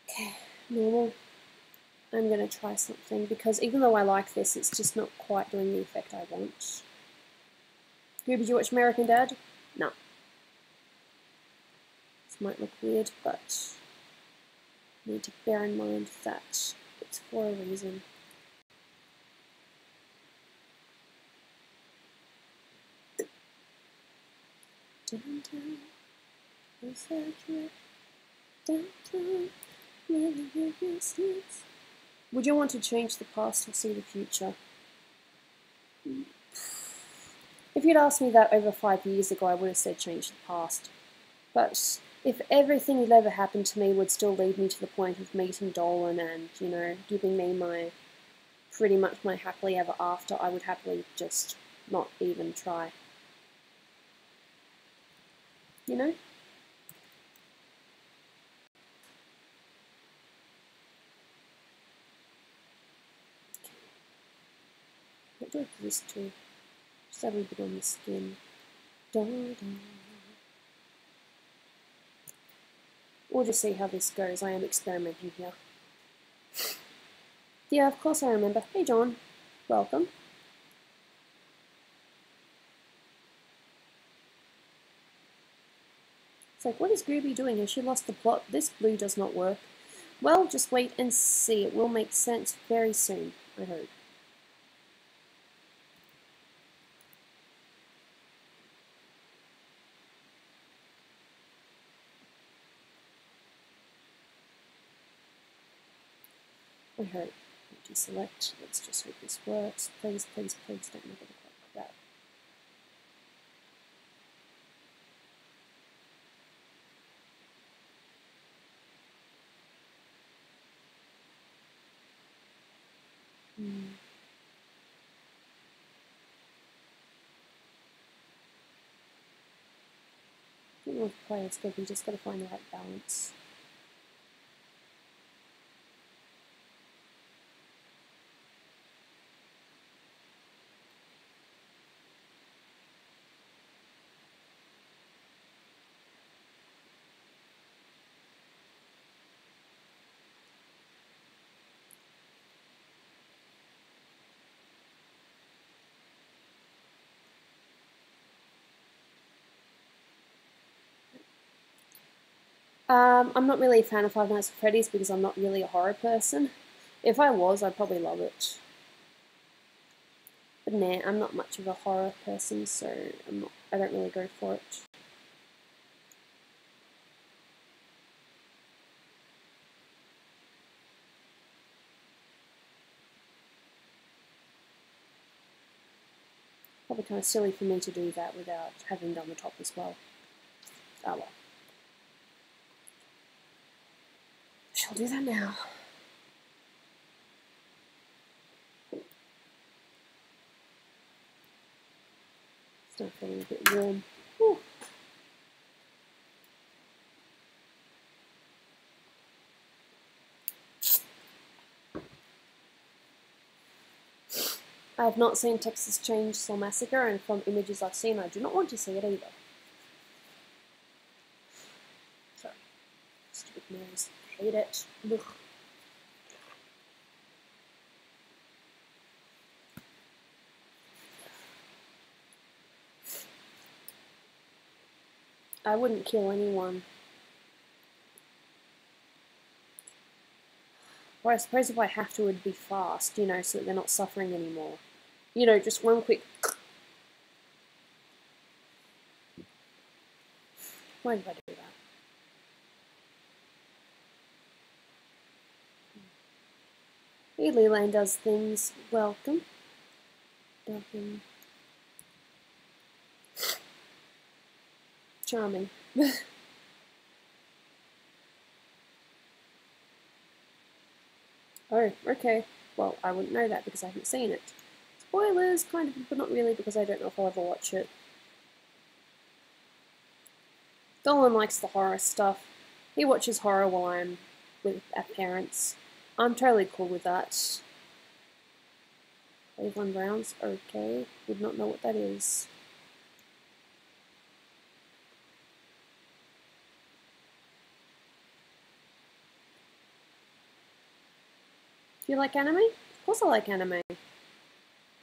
Okay, normal. I'm going to try something, because even though I like this, it's just not quite doing the effect I want. Gooby, did you watch American Dad? No. This might look weird, but you need to bear in mind that it's for a reason. Downtown, downtown, where the river sleeps. Would you want to change the past or see the future? If you'd asked me that over 5 years ago, I would have said change the past. But if everything that ever happened to me would still lead me to the point of meeting Dolan and, you know, giving me my, pretty much my happily ever after, I would happily just not even try. You know? What do I do this to? Just have a bit on the skin. We'll just see how this goes. I am experimenting here. Yeah, of course I remember. Hey, John. Welcome. It's like, what is Gooby doing? Has she lost the plot? This blue does not work. Well, just wait and see. It will make sense very soon, I hope. I hope. Deselect. Let's just hope this works. Please, please, please don't make it look like that. I think with players good, we just got to find the right balance. I'm not really a fan of Five Nights at Freddy's because I'm not really a horror person. If I was, I'd probably love it. But nah, I'm not much of a horror person, so I don't really go for it. Probably kind of silly for me to do that without having done the top as well. Oh well. Shall do that now. Still feeling a bit warm. Whew. I have not seen Texas Chainsaw Massacre, and from images I've seen, I do not want to see it either. Sorry. Stupid noise. Hate it. Ugh. I wouldn't kill anyone. Or I suppose if I have to, it'd be fast, you know, so that they're not suffering anymore. You know, just one quick... Why did I do that? Hey, Leland does things. Welcome. Welcome. Charming. Oh, okay. Well, I wouldn't know that because I haven't seen it. Spoilers, kind of, but not really because I don't know if I'll ever watch it. Dolan likes the horror stuff. He watches horror while I'm with our parents. I'm totally cool with that. Cleveland Browns, okay. Would not know what that is. Do you like anime? Of course I like anime.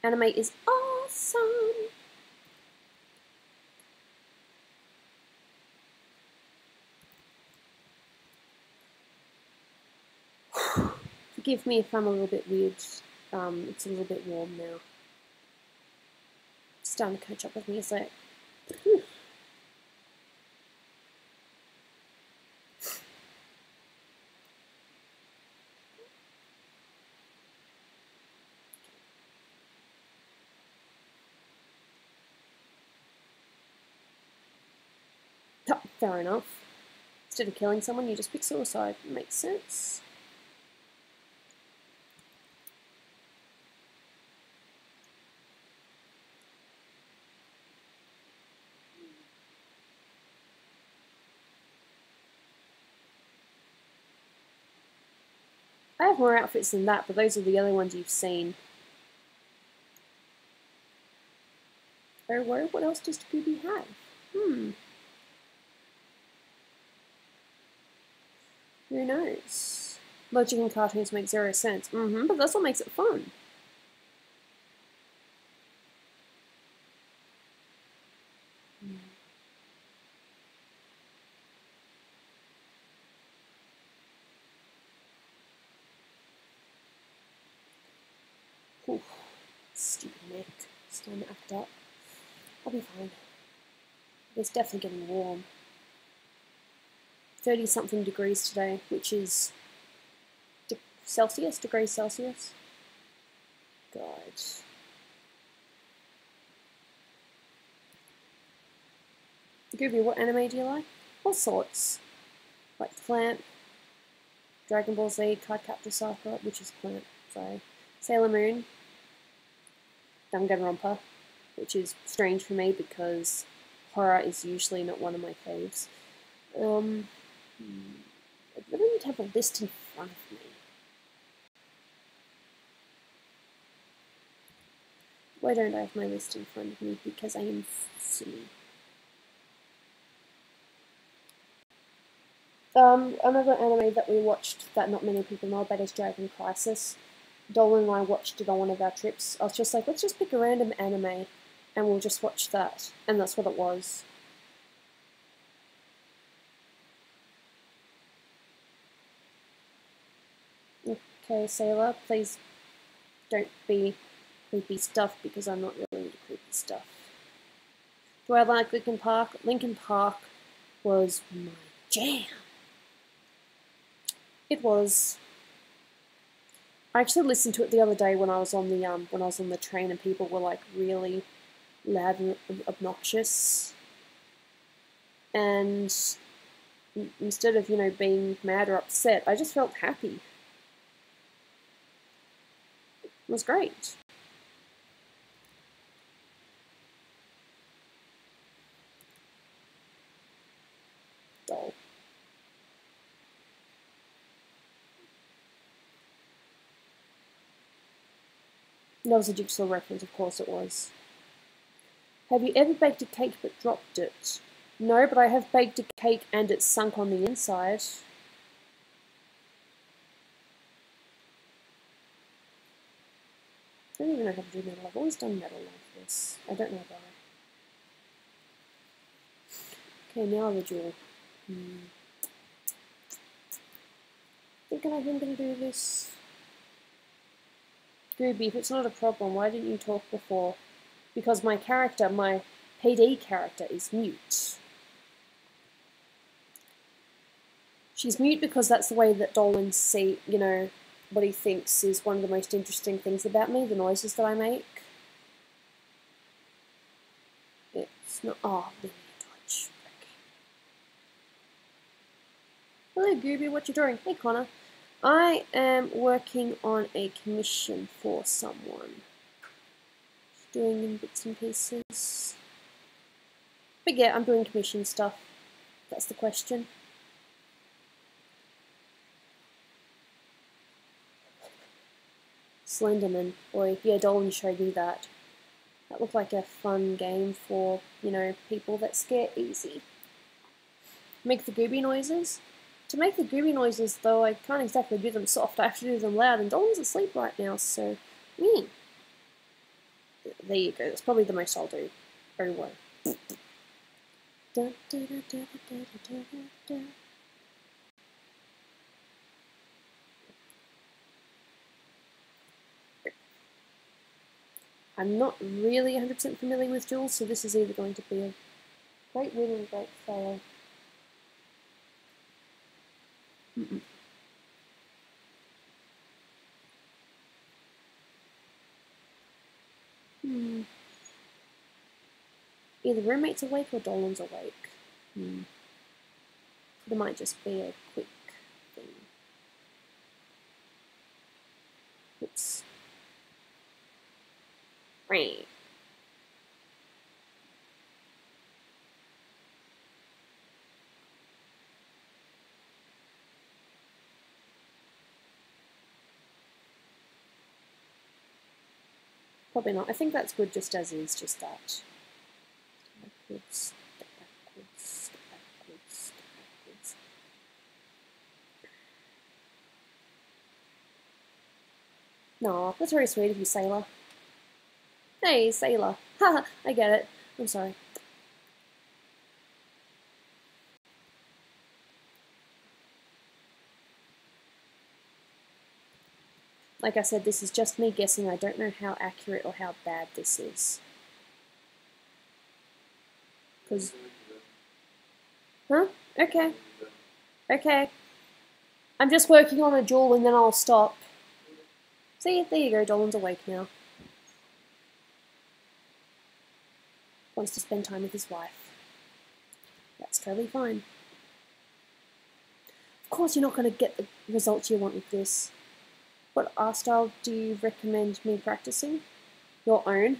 Anime is awesome! Forgive me if I'm a little bit weird. It's a little bit warm now. It's starting to catch up with me a sec. Oh, fair enough. Instead of killing someone, you just pick suicide. Makes sense. I have more outfits than that, but those are the other ones you've seen. Oh, what else does Gooby have? Who knows? Logic in cartoons make zero sense. But that's what makes it fun. Oof. Stupid neck. Starting to act up. I'll be fine. It's definitely getting warm. 30-something degrees today, which is degrees Celsius. God. Gooby, what anime do you like? All sorts. Like Clamp, Dragon Ball Z, Cardcaptor Sakura, which is Clamp, sorry. Sailor Moon, Danganronpa, which is strange for me because horror is usually not one of my faves. I really need to have a list in front of me. Why don't I have my list in front of me? Because I am silly. Another anime that we watched that not many people know about is Dragon Crisis. Dolan and I watched it on one of our trips. I was just like, let's just pick a random anime and we'll just watch that. And that's what it was. Okay, Sailor, please don't be creepy stuff because I'm not really into creepy stuff. Do I like Linkin Park? Linkin Park was my jam. It was. I actually listened to it the other day when I was on the train and people were like really loud and obnoxious. And instead of, being mad or upset, I just felt happy. It was great. Doll. That was a Jigsaw reference, of course it was. Have you ever baked a cake but dropped it? No, but I have baked a cake and it's sunk on the inside. I don't even know how to do metal. I've always done metal like this. I don't know why. Okay, now the jewel. Thinking I'm gonna do this. Gooby, if it's not a problem, why didn't you talk before? Because my character, my PD character, is mute. She's mute because that's the way that Dolan sees, what he thinks is one of the most interesting things about me, the noises that I make. It's not. Oh, let me touch. Okay. Hello, Gooby, what you doing? Hey, Connor. I am working on a commission for someone. Just doing in bits and pieces. But yeah, I'm doing commission stuff. That's the question. Slenderman. Boy, yeah, Dolan showed me that. That looked like a fun game for, people that scare easy. Make the Gooby noises? To make the Gooby noises, though, I can't exactly do them soft. I have to do them loud, and Dolan's asleep right now, so... There you go. That's probably the most I'll do. Very well. I'm not really 100% familiar with jewels, so this is either going to be a great win or a great fail. Either roommate's awake or Dolan's awake. It might just be a quick thing. Oops. Right. Probably not. I think that's good just as is, just that. Backwards, step backwards, step backwards, step backwards. No, that's very sweet of you, Sailor. Hey, Sailor. Haha, I get it. I'm sorry. Like I said, this is just me guessing. I don't know how accurate or how bad this is. Because... Huh? Okay. Okay. I'm just working on a jewel and then I'll stop. See, there you go, Dolan's awake now. wants to spend time with his wife. That's totally fine. Of course you're not going to get the results you want with this. What art style do you recommend me practicing? Your own?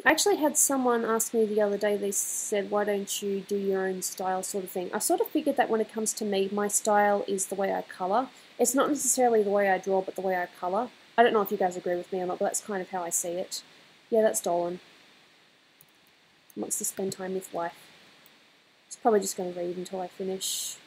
I actually had someone ask me the other day, they said, why don't you do your own style sort of thing. I sort of figured that when it comes to me, my style is the way I colour. It's not necessarily the way I draw, but the way I colour. I don't know if you guys agree with me or not, but that's kind of how I see it. Yeah, that's Dolan. He wants to spend time with wife. He's probably just going to read until I finish.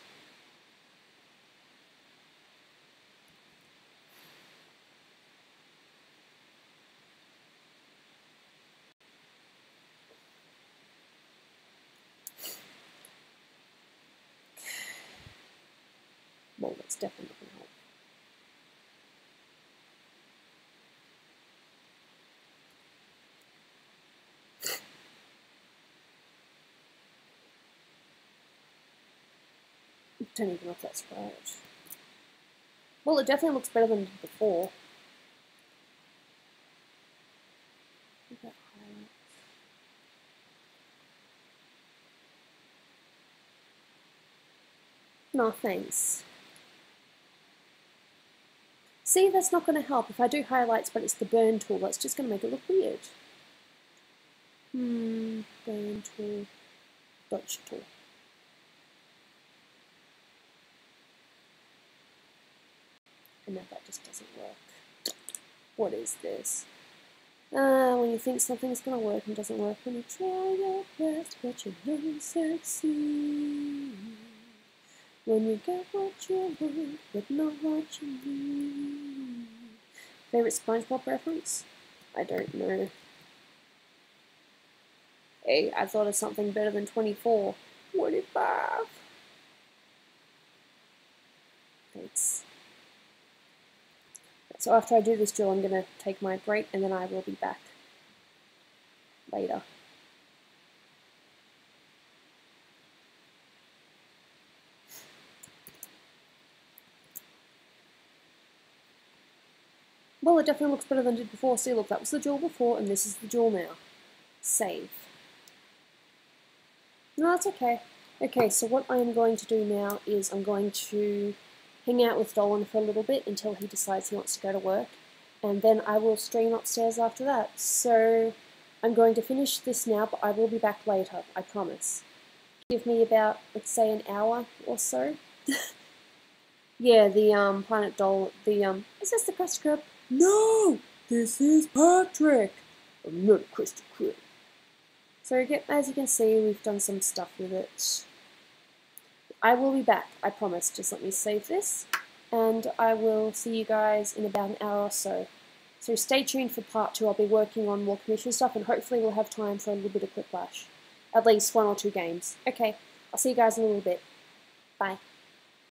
Well, that's definitely not going to help. I don't even know if that's right. Well, it definitely looks better than before. No, thanks. See, that's not going to help. If I do highlights, but it's the burn tool, that's just going to make it look weird. Burn tool, dodge tool. And now that just doesn't work. What is this? When you think something's going to work and doesn't work, when you try your best, but you don't succeed. When you get what you want, but not what you need. Favorite SpongeBob reference? I don't know. Hey, I thought of something better than 24. 25. Thanks. So after I do this drill, I'm going to take my break and then I will be back later. Well, it definitely looks better than it did before. See, look, that was the jewel before, and this is the jewel now. Save. No, that's okay. Okay, so what I'm going to do now is I'm going to hang out with Dolan for a little bit until he decides he wants to go to work, and then I will stream upstairs after that. So I'm going to finish this now, but I will be back later, I promise. Give me about, let's say, an hour or so. Yeah, the Planet Dolan, is this the Krusty Krab? No! This is Patrick! I'm not a Krusty Krab. So as you can see, we've done some stuff with it. I will be back, I promise. Just let me save this, and I will see you guys in about an hour or so. So stay tuned for part 2. I'll be working on more commission stuff, and hopefully we'll have time for a little bit of Quick Flash. At least 1 or 2 games. Okay, I'll see you guys in a little bit. Bye.